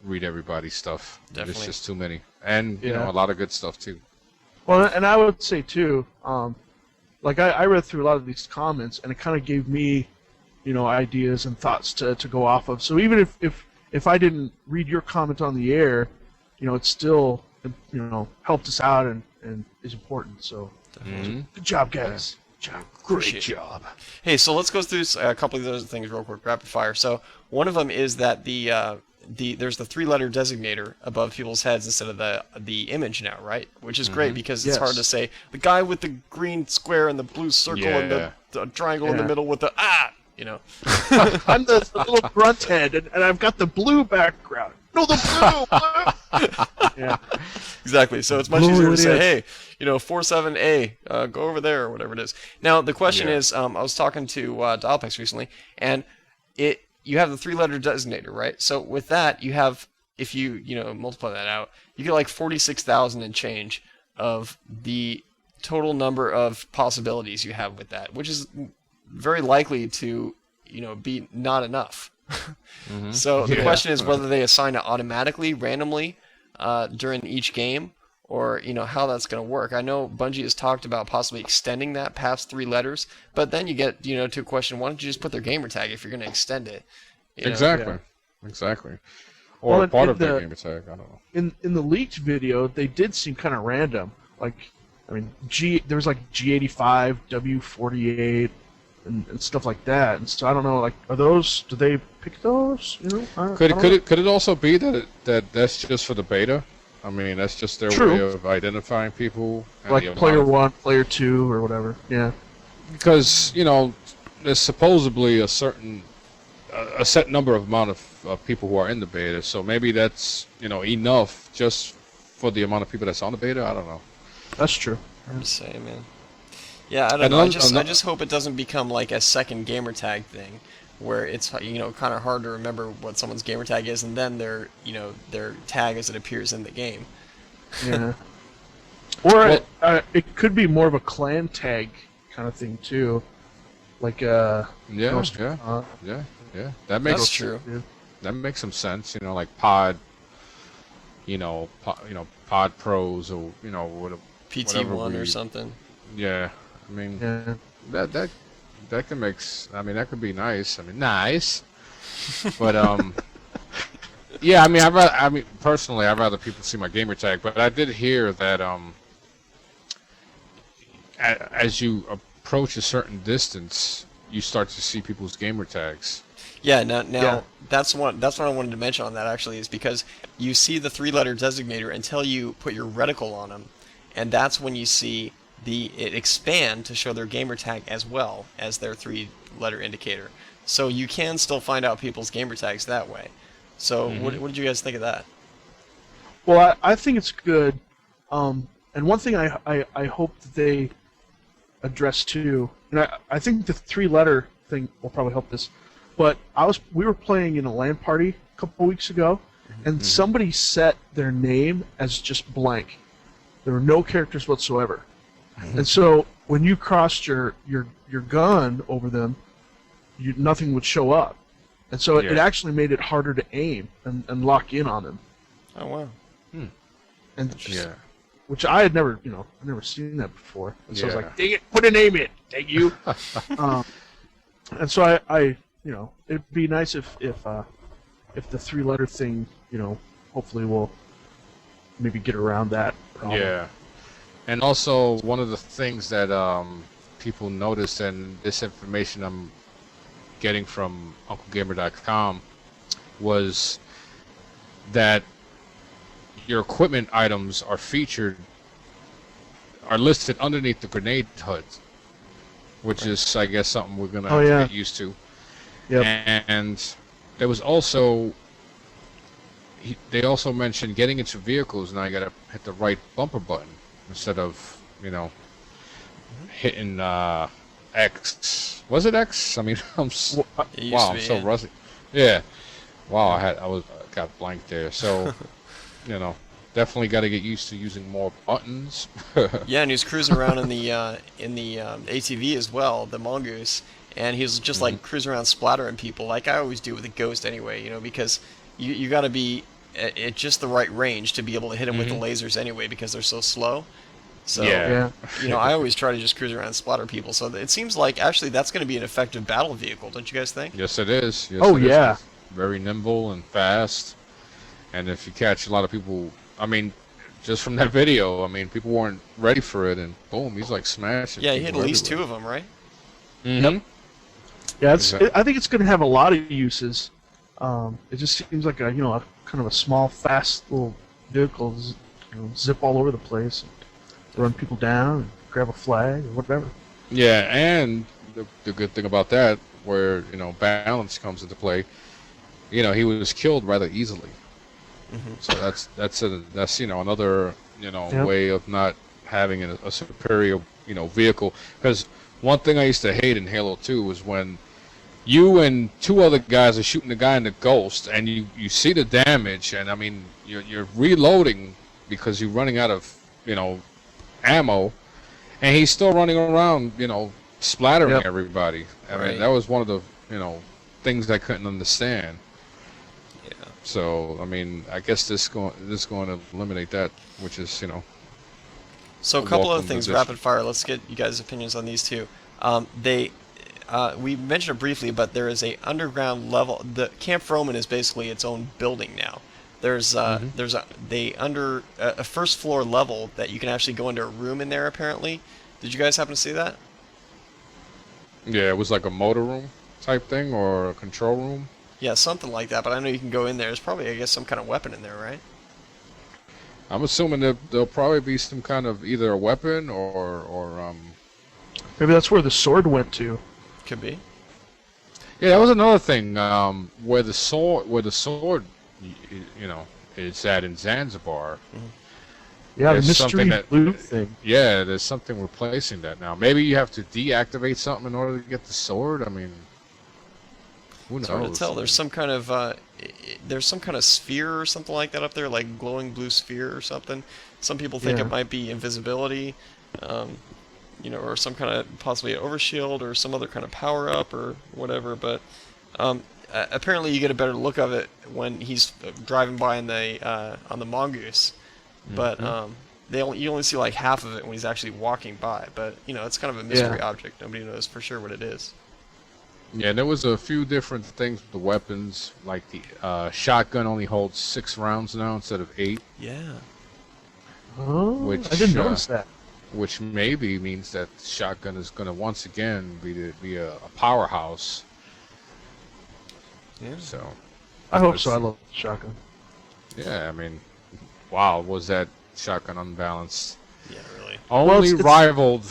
read everybody's stuff. Definitely. There's just too many, and Yeah. a lot of good stuff too. Well, and I would say too, like I read through a lot of these comments, and it kind of gave me, ideas and thoughts to go off of. So even if I didn't read your comment on the air, it still helped us out and is important. So good job, guys. Good job. Great job. Hey, so let's go through a couple of those things real quick, rapid fire. So one of them is that there's the 3-letter designator above people's heads instead of the image now, right? Which is great because it's hard to say the guy with the green square and the blue circle and the triangle in the middle with the I'm the little grunt head, and I've got the blue background. No, the blue. Yeah. Exactly. So it's much Blue easier to it say, is. hey, 47A, go over there or whatever it is. Now the question is, I was talking to Dialpex recently, and you have the 3-letter designator, right? So with that, you have, if you multiply that out, you get like 46,000 and change of the total number of possibilities you have with that, which is very likely to be not enough. So the question is whether they assign it automatically, randomly, during each game, or how that's going to work. I know Bungie has talked about possibly extending that past 3 letters, but then you get to a question: why don't you just put their gamer tag if you're going to extend it? Exactly. Or Well, part in of their the- game attack. I don't know. In the leaked video, they did seem kind of random. Like, I mean, there was like G85, W48, and stuff like that. And so I don't know. Like, do they pick those? Could it also be that that's just for the beta? I mean, that's just their True. way of identifying people. And Like the amount player of- 1, player 2, or whatever. Yeah. Because there's supposedly a set number of amount of people who are in the beta, so maybe that's enough just for the amount of people that's on the beta. I don't know. That's true. Hard to say, man. Yeah, I don't know. I just hope it doesn't become like a second gamer tag thing, where it's kind of hard to remember what someone's gamer tag is, and then their tag as it appears in the game. Yeah. Or it could be more of a clan tag kind of thing too, like Yeah. That makes That's true. that makes some sense. Like pod Pod Pros or whatever PT1 or something. Yeah, I mean Yeah. that can make. That could be nice. Nice, but yeah. Personally, I'd rather people see my gamer tag. But I did hear that as you approach a certain distance, you start to see people's gamer tags. Yeah, now Yeah. that's what I wanted to mention on that actually, is because you see the 3-letter designator until you put your reticle on them, and that's when you see it expand to show their gamer tag as well as their 3-letter indicator. So you can still find out people's gamer tags that way. So what did you guys think of that? Well, I think it's good. And one thing I hope that they address too, and I think the 3-letter thing will probably help this. But we were playing in a LAN party a couple weeks ago, and somebody set their name as just blank. There were no characters whatsoever. And so when you crossed your gun over them, nothing would show up. And so it actually made it harder to aim and lock in on them. Oh wow. And which I had never seen that before. And so I was like, dang it, put a name in, dang you. And so I it'd be nice if the 3-letter thing, hopefully will maybe get around that problem. Yeah. And also, one of the things that people noticed, and this information I'm getting from UncleGamer.com, was that your equipment items are listed underneath the grenade HUD, which is, I guess, something we're gonna have to get used to. Yep. And there was also, they also mentioned getting into vehicles. Now you gotta hit the right bumper button instead of hitting X. Was it X? I'm It used wow, to be, I'm so yeah. rusty. Yeah. Wow, I got blank there. So definitely got to get used to using more buttons. Yeah, and he was cruising around in the ATV as well, the Mongoose, and he was just like cruising around splattering people, like I always do with a Ghost anyway, because you got to be at just the right range to be able to hit him with the lasers anyway, because they're so slow. So Yeah. I always try to just cruise around and splatter people. So it seems like actually that's going to be an effective battle vehicle, don't you guys think? Yes, it is. Yes, Oh, it is. yeah. It's very nimble and fast. And if you catch a lot of people, just from that video, people weren't ready for it, and boom, he's like smashing. Yeah, he had people at least everywhere. 2 of them, right? Mm-hmm. Yeah, Exactly. I think it's going to have a lot of uses. It just seems like a kind of a small, fast little vehicle, zip all over the place, and run people down, and grab a flag or whatever. Yeah, and the good thing about that, where balance comes into play, he was killed rather easily. So that's another way of not having a superior vehicle. Because one thing I used to hate in Halo 2 was when you and 2 other guys are shooting the guy in the Ghost, and you see the damage, and you're reloading because you're running out of ammo, and he's still running around splattering everybody. Right. That was one of the things I couldn't understand. Yeah. So I guess this going to eliminate that, which is So a a couple other welcome things, addition. rapid fire. Let's get you guys' opinions on these two. We mentioned it briefly, but there is a underground level. The Camp Frohman is basically its own building now. There's a first floor level that you can actually go into a room in there. Apparently, did you guys happen to see that? Yeah, it was like a motor room type thing or a control room. Yeah, something like that. But I know you can go in there. There's probably, I guess, some kind of weapon in there, right? I'm assuming that there'll probably be some kind of either a weapon or Maybe that's where the sword went to. Could be. yeah, that was another thing where the sword is at in Zanzibar. Yeah, the There's mystery something that- loot thing. Yeah, there's something replacing that now. Maybe you have to deactivate something in order to get the sword. Who knows? It's hard to tell. There's some kind of sphere or something like that up there, like glowing blue sphere or something. Some people think Yeah. it might be invisibility, or some kind of possibly an overshield or some other kind of power up or whatever. But apparently you get a better look of it when he's driving by on the mongoose, but you only see like half of it when he's actually walking by. But it's kind of a mystery object. Nobody knows for sure what it is. Yeah, there was a few different things with the weapons, like the shotgun only holds 6 rounds now instead of 8. Yeah. Oh, Which, I didn't notice that. Which maybe means that the shotgun is going to once again be a powerhouse. Yeah. So. I hope so. I love the shotgun. Yeah, I mean, wow, was that shotgun unbalanced? Yeah, really. Only it's rivaled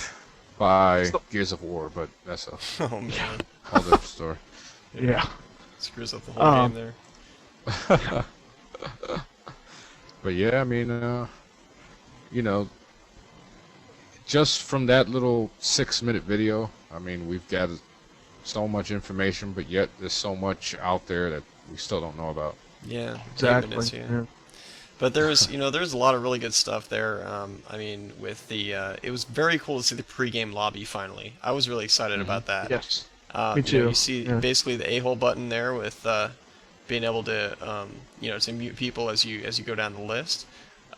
by Gears of War, but that's a Oh man. whole different story. Yeah. Screws up the whole game there. But yeah, I mean, just from that little 6-minute video, I mean, we've gathered so much information, but yet there's so much out there that we still don't know about. Yeah, Exactly. minutes, yeah. Yeah. But there's a lot of really good stuff there. I mean, with it was very cool to see the pre-game lobby finally. I was really excited about that. Yes. Me Me too. You see basically the A-hole button there with being able to to mute people as you go down the list.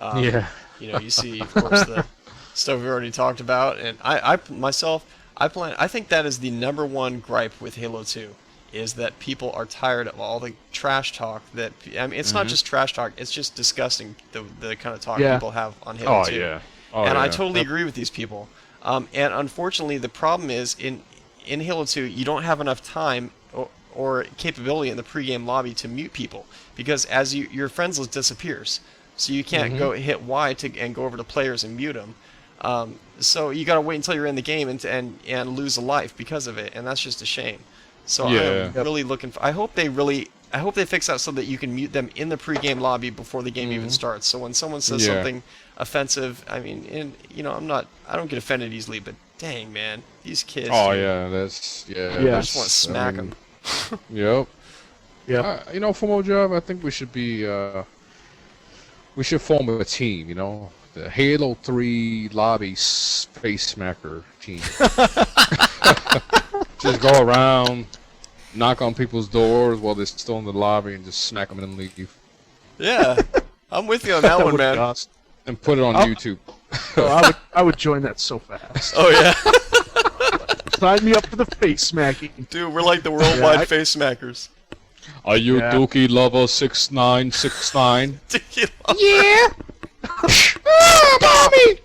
Yeah. You see of course the stuff we already talked about, and I think that is the #1 gripe with Halo 2. Is that people are tired of all the trash talk that it's not just trash talk, it's just disgusting the kind of talk people have on Halo 2. Yeah. And I totally agree with these people. And unfortunately the problem is in Halo 2 you don't have enough time or capability in the pregame lobby to mute people because as your friends list disappears. So you can't go hit Y and go over to players and mute them. So you got to wait until you're in the game and lose a life because of it, and that's just a shame. So I'm really looking for. I hope they fix that so that you can mute them in the pregame lobby before the game even starts. So when someone says something offensive, I mean, I don't get offended easily, but dang man, these kids. Oh dude, yeah, I just want to smack them. Yep. Yeah. For Mojave, I think we should be. We should form a team. The Halo 3 lobby face smacker team. Just go around, knock on people's doors while they're still in the lobby, and just smack them and leave. Yeah, I'm with you on that one, man. Awesome. And put it on YouTube. Oh, I would join that so fast. Oh yeah. Sign me up for the face smacking. Dude, we're like the worldwide I- face smackers. Are you Yeah. Dookie Lover 6969? Yeah. Mommy!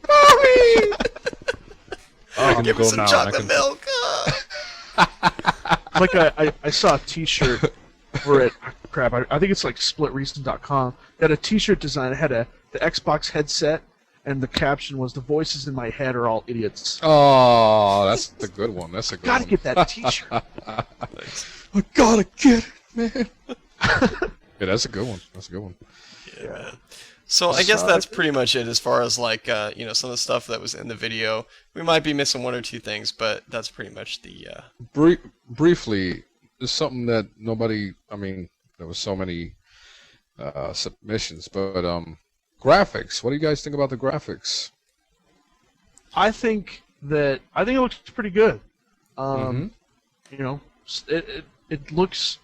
Give me some chocolate milk. Like I saw a T-shirt for it. Crap, I think it's like SplitReason.com. They had a T-shirt design. It had the Xbox headset, and the caption was "The voices in my head are all idiots." Oh, that's the good one. That's a good Gotta one. get that T-shirt. I gotta get it, man. Yeah, that's a good one. That's a good one. Yeah, man. So I guess that's pretty much it as far as like some of the stuff that was in the video. We might be missing one or two things, but that's pretty much the. Briefly, there's something that nobody. I mean, there was so many submissions, but graphics. What do you guys think about the graphics? I think it looks pretty good. It looks.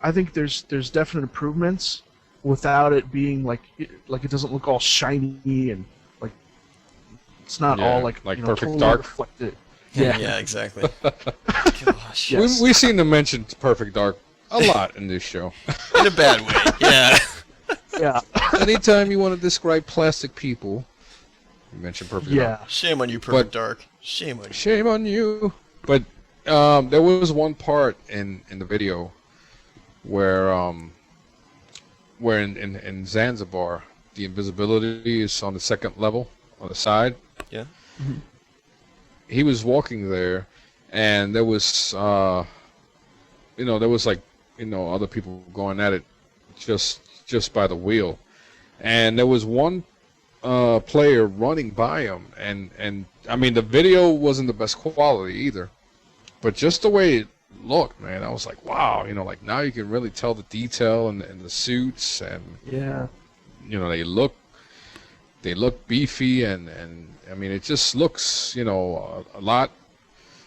I think there's definite improvements without it being like it doesn't look all shiny and like it's not all like Perfect totally Dark. reflected. Yeah, exactly. Gosh, Yes. We've seen them mention Perfect Dark a lot in this show. in a bad way. Yeah. Yeah. Anytime you want to describe plastic people, you mention Perfect Dark. Yeah. Shame on you, Perfect Dark. Shame on you. Shame on you. But there was one part in the video where in Zanzibar the invisibility is on the second level on the side. Yeah. He was walking there, and there was there was like other people going at it just by the wheel, and there was one player running by him, and I mean the video wasn't the best quality either, but just the way it looked, man, I was like, wow, like now you can really tell the detail and the suits, and Yeah. they look beefy, and I mean it just looks a lot.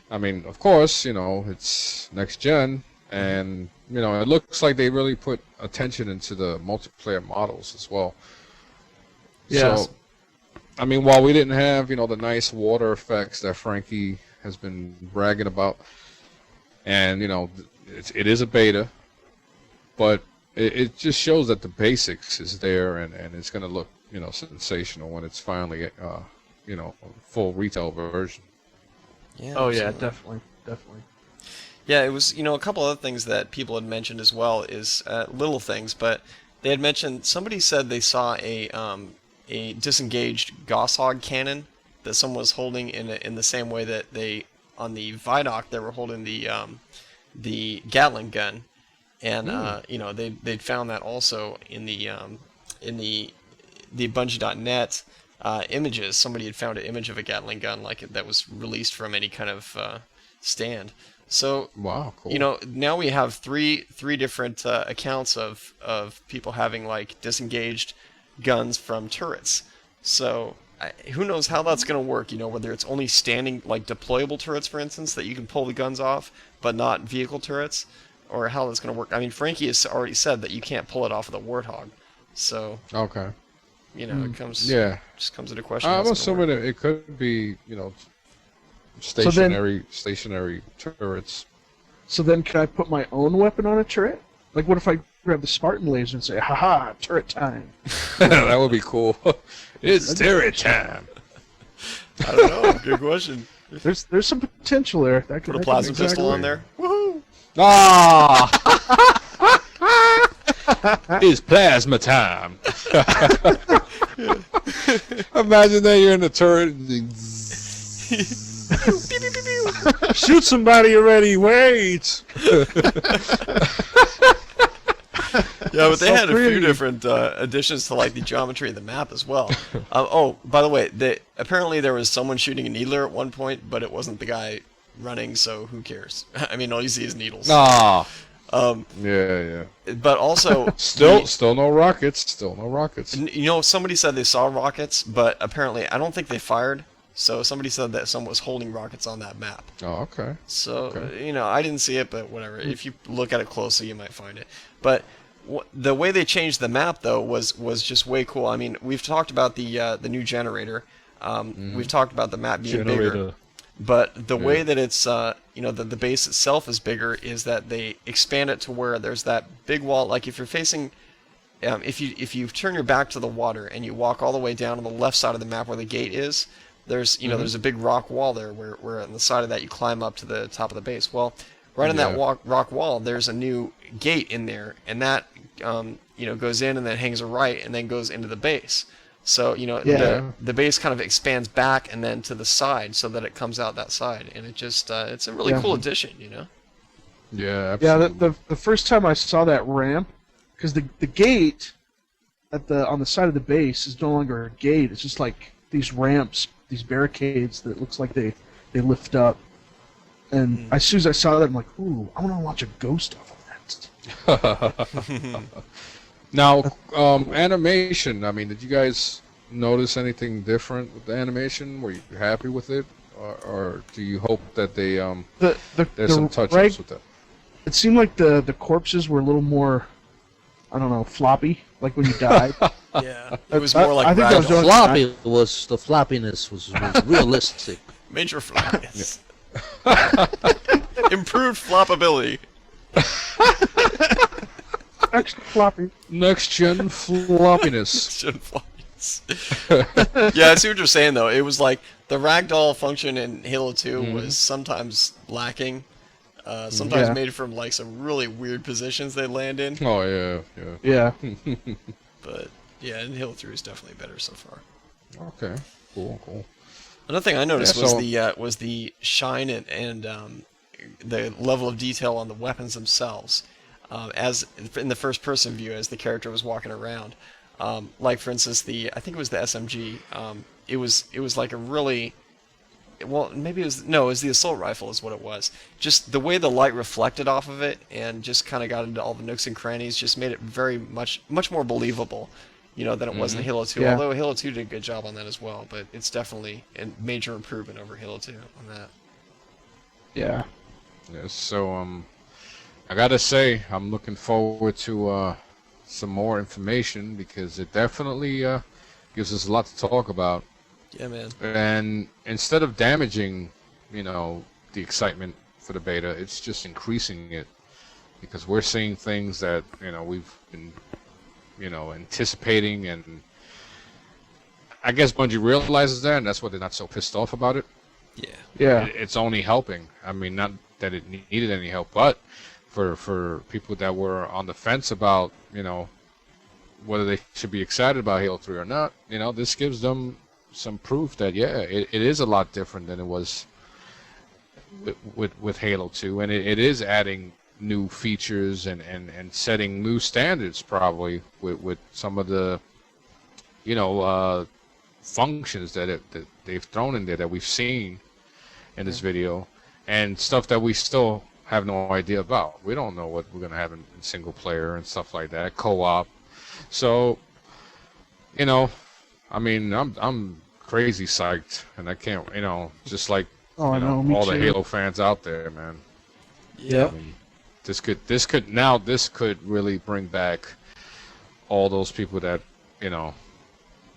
I mean, of course, it's next gen, and you know, it looks like they really put attention into the multiplayer models as well. Yeah. So, I mean, while we didn't have, you know, the nice water effects that Frankie has been bragging about, and, you know, it is a beta, but it just shows that the basics is there, and it's going to look, you know, sensational when it's finally, you know, a full retail version. Yeah, Oh yeah, absolutely. definitely. Yeah, it was, you know, a couple other things that people had mentioned as well is little things, but they had mentioned, somebody said they saw a disengaged Gosshog cannon that someone was holding in the same way that they, on the Vidoc, they were holding the Gatling gun, and you know, they'd found that also in the Bungie.net images. Somebody had found an image of a Gatling gun that was released from any kind of stand. So, Wow, cool. you know, now we have three different accounts of people having like disengaged guns from turrets. So who knows how that's going to work? You know, whether it's only standing, like deployable turrets, for instance, that you can pull the guns off, but not vehicle turrets, or how that's going to work. I mean, Frankie has already said that you can't pull it off of the Warthog. So, Okay. you know, it comes just comes into question. I'm assuming that it could be, you know, stationary turrets. So then, can I put my own weapon on a turret? Like, what if I grab the Spartan laser and say, "Haha, turret time"? That would be cool. It's turret time. I don't know. Good question. There's some potential there. That could, Put a that plasma could pistol on exactly- there. Woohoo! Ah! It's plasma time. Imagine that you're in the turret. Shoot somebody already! Wait. Yeah, but they So had a few pretty. different additions to like the geometry of the map as well. Oh, by the way, apparently there was someone shooting a needler at one point, but it wasn't the guy running, so who cares? I mean, all you see is needles. Ah. Yeah. But also, Still no rockets. Still no rockets. you know, somebody said they saw rockets, but apparently I don't think they fired. So somebody said that someone was holding rockets on that map. Oh, okay. So, you know, I didn't see it, but whatever. If you look at it closely, you might find it. But the way they changed the map, though, was just way cool. I mean, we've talked about the new generator. We've talked about the map being bigger. But the way that it's, you know, the base itself is bigger is that they expand it to where there's that big wall. Like if you're facing, if you turn your back to the water and you walk all the way down on the left side of the map where the gate is, there's, you know, there's a big rock wall there where on the side of that you climb up to the top of the base. Well, right on that rock wall, there's a new gate in there, and that, you know, goes in and then hangs a right and then goes into the base. So, you know, the base kind of expands back and then to the side so that it comes out that side. And it just, it's a really cool addition, you know? Yeah, absolutely. Yeah, the first time I saw that ramp, because the gate on the side of the base is no longer a gate. It's just like these ramps, these barricades that looks like they lift up. And as soon as I saw that, I'm like, ooh, I want to watch a ghost off of that. Now, animation. I mean, did you guys notice anything different with the animation? Were you happy with it, or do you hope that they there's some touch-ups with that? It seemed like the corpses were a little more, I don't know, floppy, like when you died. Yeah. It was more like I think that was ragdoll. The floppiness was realistic. Major floppiness. Improved floppability. Extra floppy. Next gen floppiness. Yeah, I see what you're saying though. It was like the ragdoll function in Halo 2 was sometimes lacking. Sometimes made from like some really weird positions they land in. Oh yeah. But yeah, in Halo 3 is definitely better so far. Okay. Cool. Another thing I noticed was the shine and the level of detail on the weapons themselves. As in the first person view as the character was walking around. Like for instance I think it was the SMG, it was like a really, well maybe it was the assault rifle is what it was. Just the way the light reflected off of it and just kind of got into all the nooks and crannies just made it very much more believable, you know, than it was in Halo 2. Yeah. Although Halo 2 did a good job on that as well, but it's definitely a major improvement over Halo 2 on that. Yeah. Yeah. So I gotta say, I'm looking forward to some more information because it definitely gives us a lot to talk about. Yeah, man. And instead of damaging, the excitement for the beta, it's just increasing it because we're seeing things that we've been anticipating, and I guess Bungie realizes that, and that's why they're not so pissed off about it. Yeah. Yeah. It's only helping. I mean, not that it needed any help, but for people that were on the fence about, whether they should be excited about Halo 3 or not, this gives them some proof that, it is a lot different than it was with Halo 2, and it is adding new features and setting new standards probably with some of the, functions that they've thrown in there that we've seen in this video, and stuff that we still have no idea about. We don't know what we're going to have in single player and stuff like that, co-op. So, I mean, I'm crazy psyched, and I can't, just like I know, me all the too. Halo fans out there, man. Yeah. I mean, this could really bring back all those people that,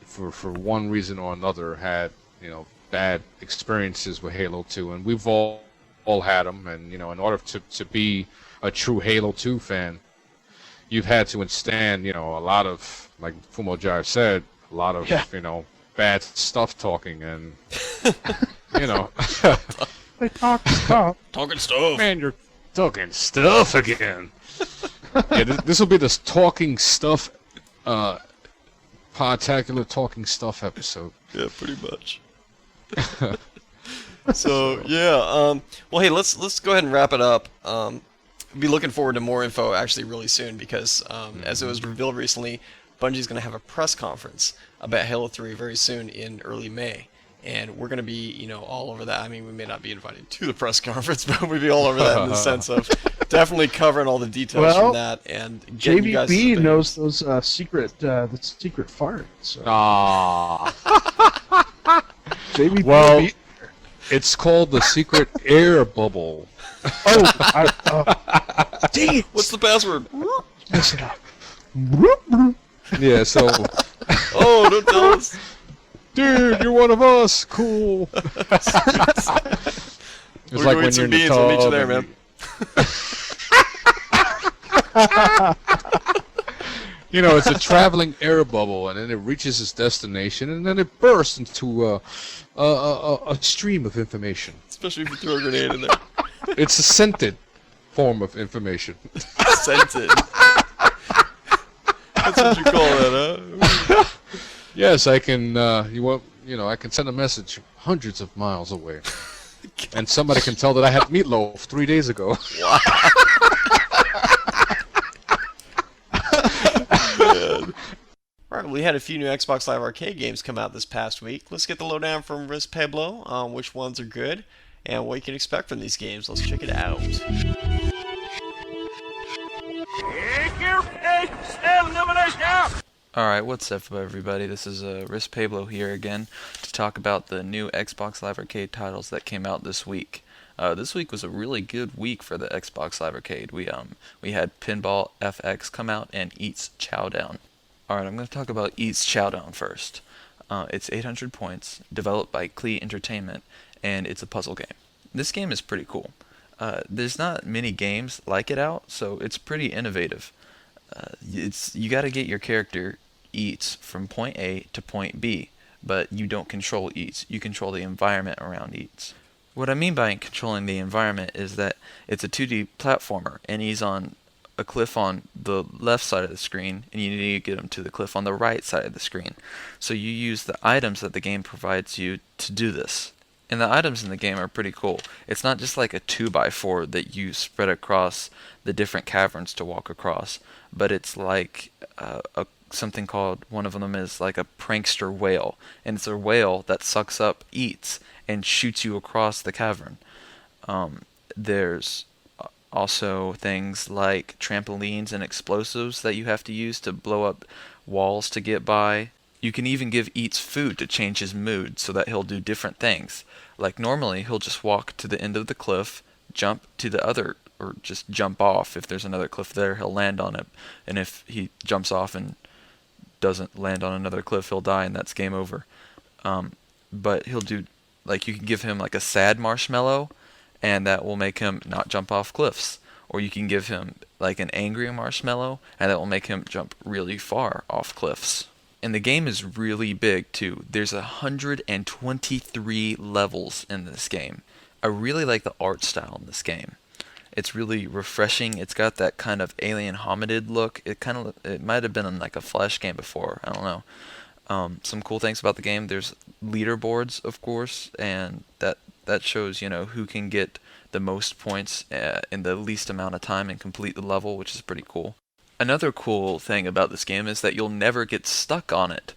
for one reason or another had, bad experiences with Halo 2, and we've all had them, and in order to be a true Halo 2 fan, you've had to withstand a lot of, like Fumo Jive said, a lot of bad stuff talking, and They talk stuff. Talking stuff. man, you're talking stuff again. Yeah, this will be the talking stuff Podtacular talking stuff episode. Yeah, pretty much. So yeah, well, hey, let's go ahead and wrap it up. Be looking forward to more info actually really soon because as it was revealed recently, Bungie's going to have a press conference about Halo 3 very soon in early May. And we're going to be, all over that. I mean, we may not be invited to the press conference, but we'll be all over that in the sense of definitely covering all the details from that and getting you guys' JVB opinion. knows those the secret farts. So. JVB. Well, it's called the secret air bubble. Dang it! What's the password? Mess it up. Yeah, so, Oh, don't tell us. dude, you're one of us. Cool. It's We're like going when to you're in the beans. We'll meet you tub there, and man. it's a traveling air bubble, and then it reaches its destination, and then it bursts into a stream of information. Especially if you throw a grenade in there. It's a scented form of information. Scented. That's what you call that, huh? Yes, I can. I can send a message hundreds of miles away, and somebody can tell that I had meatloaf 3 days ago. Alright, we had a few new Xbox Live Arcade games come out this past week. Let's get the lowdown from Rist Peblo on which ones are good and what you can expect from these games. Let's check it out. Take your pick, elimination! Alright, what's up everybody? This is Rist Peblo here again to talk about the new Xbox Live Arcade titles that came out this week. This week was a really good week for the Xbox Live Arcade. We had Pinball Fx come out and Eats Chowdown. Alright, I'm going to talk about Eats Chowdown first. It's 800 points, developed by Klee Entertainment, and it's a puzzle game. This game is pretty cool. There's not many games like it out, so it's pretty innovative. You got to get your character Eats from point A to point B, but you don't control Eats. You control the environment around Eats. What I mean by controlling the environment is that it's a 2D platformer, and he's on a cliff on the left side of the screen, and you need to get him to the cliff on the right side of the screen. So you use the items that the game provides you to do this. And the items in the game are pretty cool. It's not just like a 2x4 that you spread across the different caverns to walk across, but it's like something called, one of them is like a prankster whale, and it's a whale that sucks up Eats and shoots you across the cavern. There's also things like trampolines and explosives that you have to use to blow up walls to get by. You can even give Eats food to change his mood so that he'll do different things. Like normally he'll just walk to the end of the cliff, jump to the other or just jump off. If there's another cliff there, he'll land on it. And if he jumps off and doesn't land on another cliff, he'll die, and that's game over. But he'll do, like, you can give him like a sad marshmallow, and that will make him not jump off cliffs. Or you can give him like an angry marshmallow, and that will make him jump really far off cliffs. And the game is really big too. There's 123 levels in this game. I really like the art style in this game. It's really refreshing. It's got that kind of alien hominid look. It might have been in like a Flash game before. I don't know. Some cool things about the game. There's leaderboards, of course, and that shows, who can get the most points in the least amount of time and complete the level, which is pretty cool. Another cool thing about this game is that you'll never get stuck on it.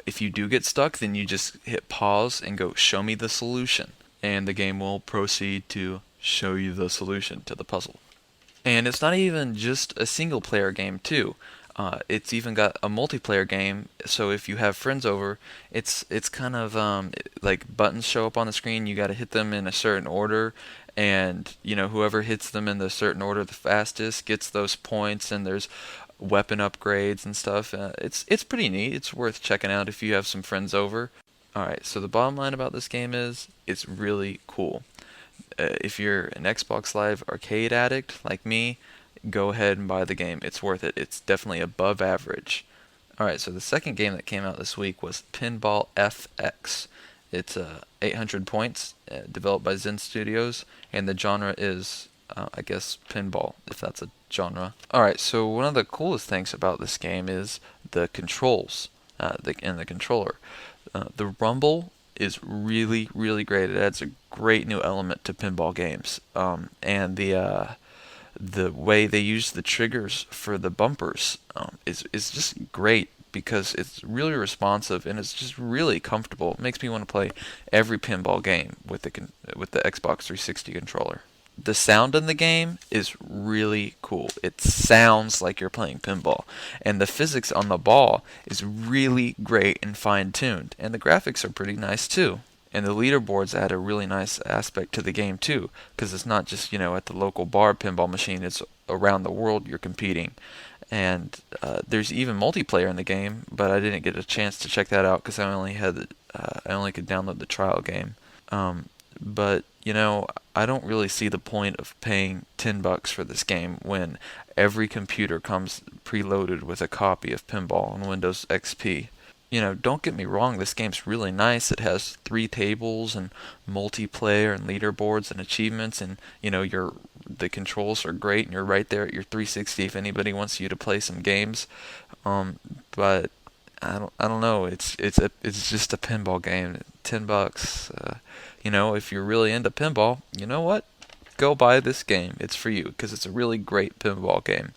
If you do get stuck, then you just hit pause and go, show me the solution. And the game will proceed to show you the solution to the puzzle. And it's not even just a single player game too. It's even got a multiplayer game, so if you have friends over, it's kind of like buttons show up on the screen. You got to hit them in a certain order, and whoever hits them in the certain order the fastest gets those points. And there's weapon upgrades and stuff. It's pretty neat. It's worth checking out if you have some friends over. All right, so the bottom line about this game is it's really cool. If you're an Xbox Live Arcade addict like me, go ahead and buy the game. It's worth it. It's definitely above average. Alright, so the second game that came out this week was Pinball Fx. It's 800 points, developed by Zen Studios, and the genre is, I guess, pinball, if that's a genre. Alright, so one of the coolest things about this game is the controls and the controller. The rumble is really, really great. It adds a great new element to pinball games. And the way they use the triggers for the bumpers is just great, because it's really responsive and it's just really comfortable. It makes me want to play every pinball game with the Xbox 360 controller. The sound in the game is really cool. It sounds like you're playing pinball, and the physics on the ball is really great and fine-tuned, and the graphics are pretty nice too. And the leaderboards add a really nice aspect to the game too, because it's not just at the local bar pinball machine. It's around the world you're competing, and there's even multiplayer in the game, but I didn't get a chance to check that out because I only could download the trial game. But I don't really see the point of paying $10 for this game when every computer comes preloaded with a copy of Pinball on Windows XP. Don't get me wrong, this game's really nice. It has 3 tables and multiplayer and leaderboards and achievements, and the controls are great, and you're right there at your 360 if anybody wants you to play some games. But I don't know. It's just a pinball game. $10. If you're really into pinball, you know what? Go buy this game. It's for you because it's a really great pinball game.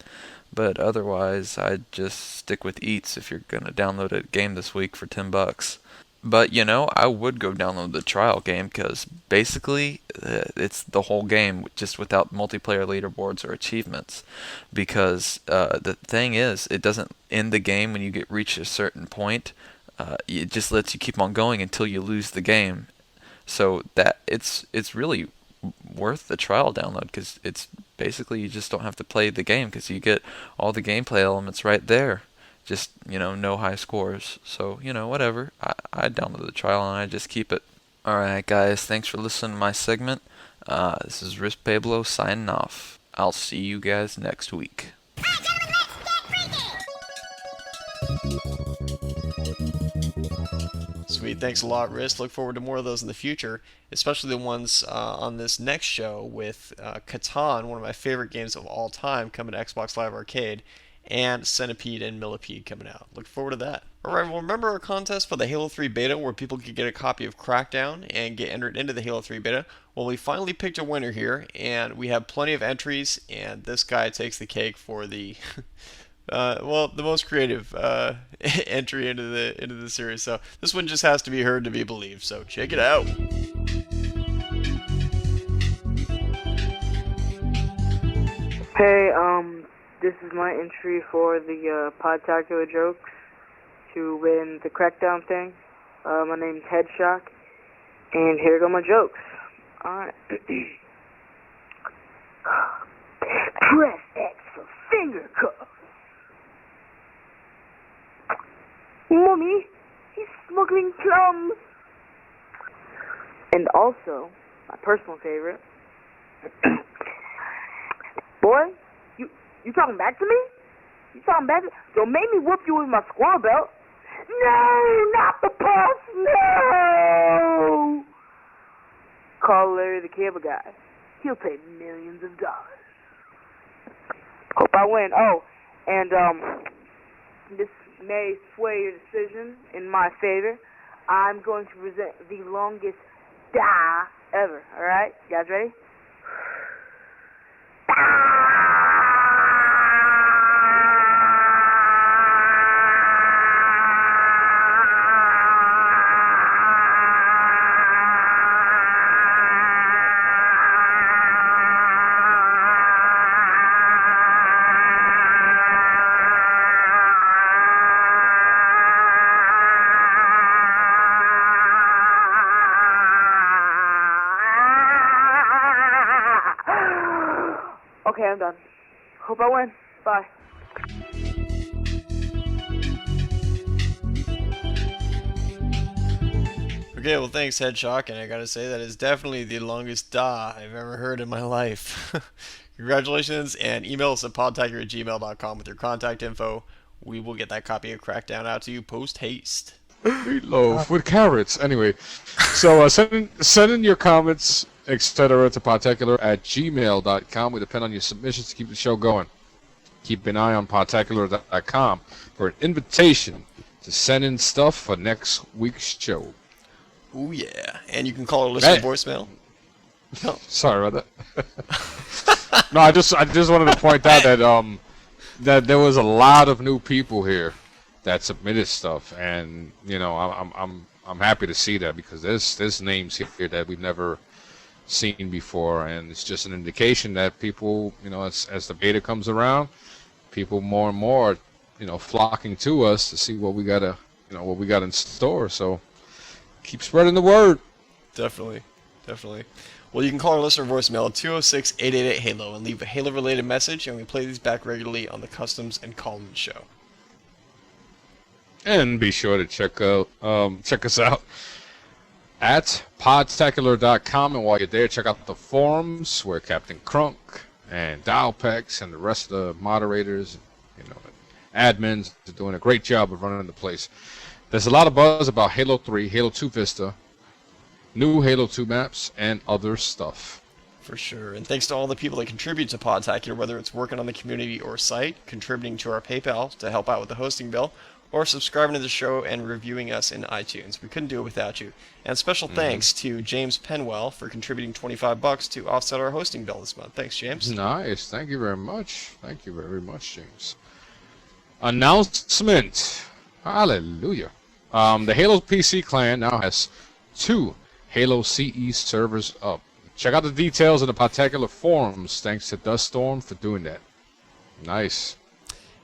But otherwise, I'd just stick with Eats if you're gonna download a game this week for $10. But I would go download the trial game because basically it's the whole game just without multiplayer leaderboards or achievements. Because the thing is, it doesn't end the game when you reach a certain point. It just lets you keep on going until you lose the game. So that it's really worth the trial download, because it's basically you just don't have to play the game because you get all the gameplay elements right there. Just no high scores. So whatever. I download the trial and I just keep it. Alright guys, thanks for listening to my segment. This is Rist Peblo signing off. I'll see you guys next week. Sweet, thanks a lot, Rist. Look forward to more of those in the future, especially the ones on this next show with Catan, one of my favorite games of all time, coming to Xbox Live Arcade, and Centipede and Millipede coming out. Look forward to that. Alright, well, remember our contest for the Halo 3 beta where people could get a copy of Crackdown and get entered into the Halo 3 beta? Well, we finally picked a winner here, and we have plenty of entries, and this guy takes the cake for the the most creative entry into the series. So this one just has to be heard to be believed. So check it out. Hey, this is my entry for the Podtacular jokes to win the Crackdown thing. My name's Headshock, and here go my jokes. Alright. Press X for finger cuffs. Mommy, he's smuggling plums. And also, my personal favorite. Boy, you talking back to me? You talking back to me? Don't make me whoop you with my squirrel belt. No, not the pulse, no! Call Larry the Cable Guy. He'll pay millions of dollars. Hope I win. Oh, and this may sway your decision in my favor. I'm going to present the longest die ever. All right, you guys ready? Okay, I'm done. Hope I win. Bye. Okay, well, thanks, Headshock, and I gotta say that is definitely the longest "da" I've ever heard in my life. Congratulations, and email us at podtacular@gmail.com with your contact info. We will get that copy of Crackdown out to you post haste. Meatloaf with carrots. Anyway, so send in your comments, etc. to podtacular@gmail.com. We depend on your submissions to keep the show going. Keep an eye on podtacular.com for an invitation to send in stuff for next week's show. Ooh, yeah. And you can call or listen to voicemail. No. Sorry about that. No, I just wanted to point out that that there was a lot of new people here that submitted stuff, and you know, I'm happy to see that, because there's names here that we've never seen before, and it's just an indication that people, you know, as the beta comes around, people more and more, you know, flocking to us to see what we got in store. So keep spreading the word. Definitely. Well, you can call our listener voicemail at 206-888-HALO and leave a Halo-related message, and we play these back regularly on the Customs and Call-In show. And be sure to check us out at podtacular.com, and while you're there, check out the forums where Captain Crunk and Dialpex and the rest of the moderators, you know, admins are doing a great job of running the place. There's a lot of buzz about Halo 3, Halo 2 Vista, new Halo 2 maps, and other stuff. For sure. And thanks to all the people that contribute to Podtacular, whether it's working on the community or site, contributing to our PayPal to help out with the hosting bill, or subscribing to the show and reviewing us in iTunes. We couldn't do it without you. And special thanks to James Penwell for contributing $25 to offset our hosting bill this month. Thanks, James. Nice. Thank you very much. Thank you very much, James. Announcement. Hallelujah. The Halo PC clan now has 2 Halo CE servers up. Check out the details in the Podtacular forums. Thanks to Duststorm for doing that. Nice.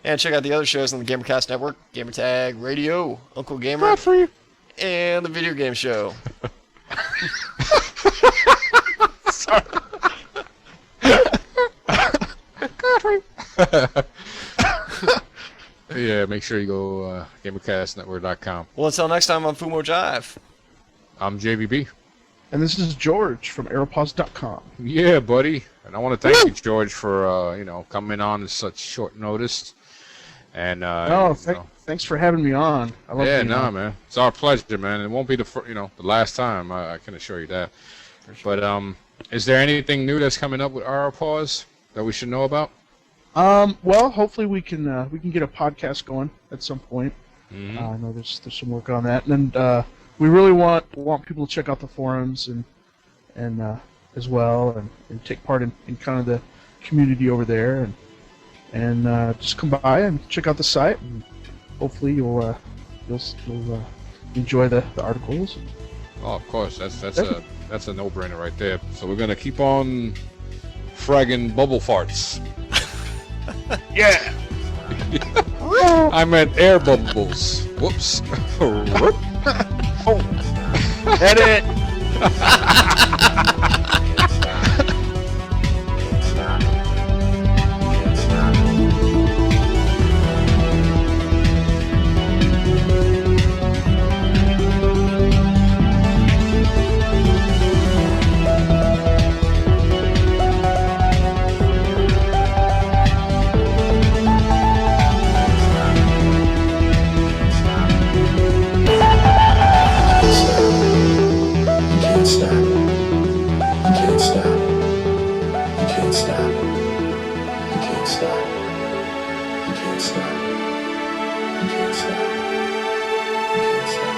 And check out the other shows on the GamerCast Network, Gamertag Radio, Uncle Gamer, Godfrey, and the Video Game Show. Sorry. Godfrey. Yeah, make sure you go GamerCastNetwork.com. Well, until next time, I'm Fumo Jive. I'm JVB. And this is George from Aeropause.com. Yeah, buddy. And I want to thank you, George, for you know, coming on at such short notice. And thanks for having me on. I love being on. Man, it's our pleasure, man. It won't be the last time. I can assure you that. Sure. But is there anything new that's coming up with Aeropause that we should know about? Well, hopefully we can get a podcast going at some point. Mm-hmm. I know there's some work on that, and we really want people to check out the forums and as well, and take part in kind of the community over there, and just come by and check out the site, and hopefully you'll enjoy the articles. Oh, of course, that's a no-brainer right there. So we're gonna keep on fragging bubble farts. Yeah. I meant air bubbles. Whoops. Edit. can't stop. I can't stop. I can't stop. I can't stop. I can't stop.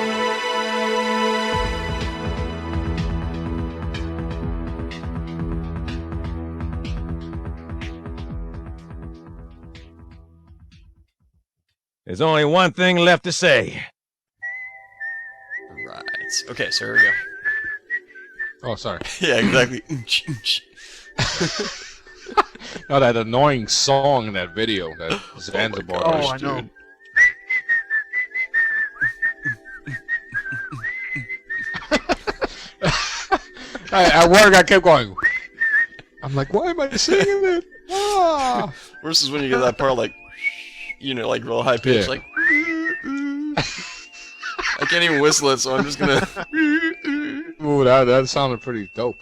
There's only one thing left to say. Right. Okay, so here we go. Oh, sorry. Yeah, exactly. Oh, that annoying song in that video, that Zanzibar. Oh, I know. dude. At work, I kept going. I'm like, why am I singing it? Ah. Versus when you get that part like, you know, like real high pitch, Yeah. like. I can't even whistle it, so I'm just gonna. Ooh, that sounded pretty dope.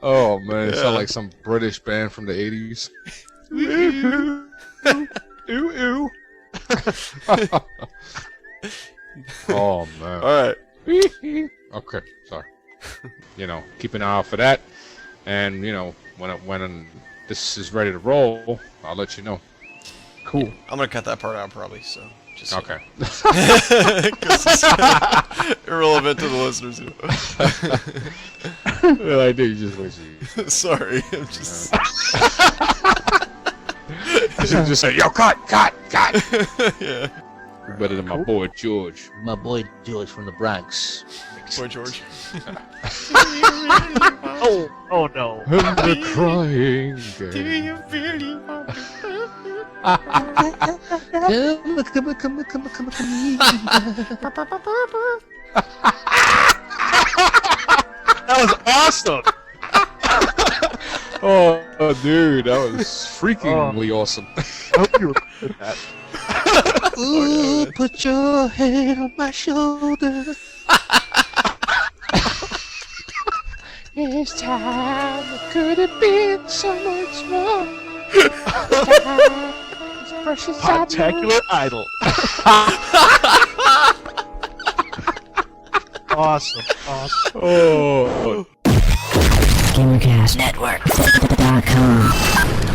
Oh man, it sounded like some British band from the 80s. Ooh. Oh man. Alright. Okay, sorry. You know, keep an eye out for that, and you know, when this is ready to roll, I'll let you know. Cool. I'm gonna cut that part out probably, so. Just Okay. Because it's irrelevant to the listeners. Well, I do. You just wish you. Sorry, I'm just. You should just say, "Yo, cut." Yeah. You're better than my boy George. My boy George from the Bronx. Boy George. Oh no. And the crying game. you really want Come. That was awesome. Oh, dude, that was freakingly awesome. I hope you recorded that. Ooh, put your head on my shoulder. It's time. It could have been so much more. Podtacular Idol. Awesome. Oh. GamerCastNetwork.com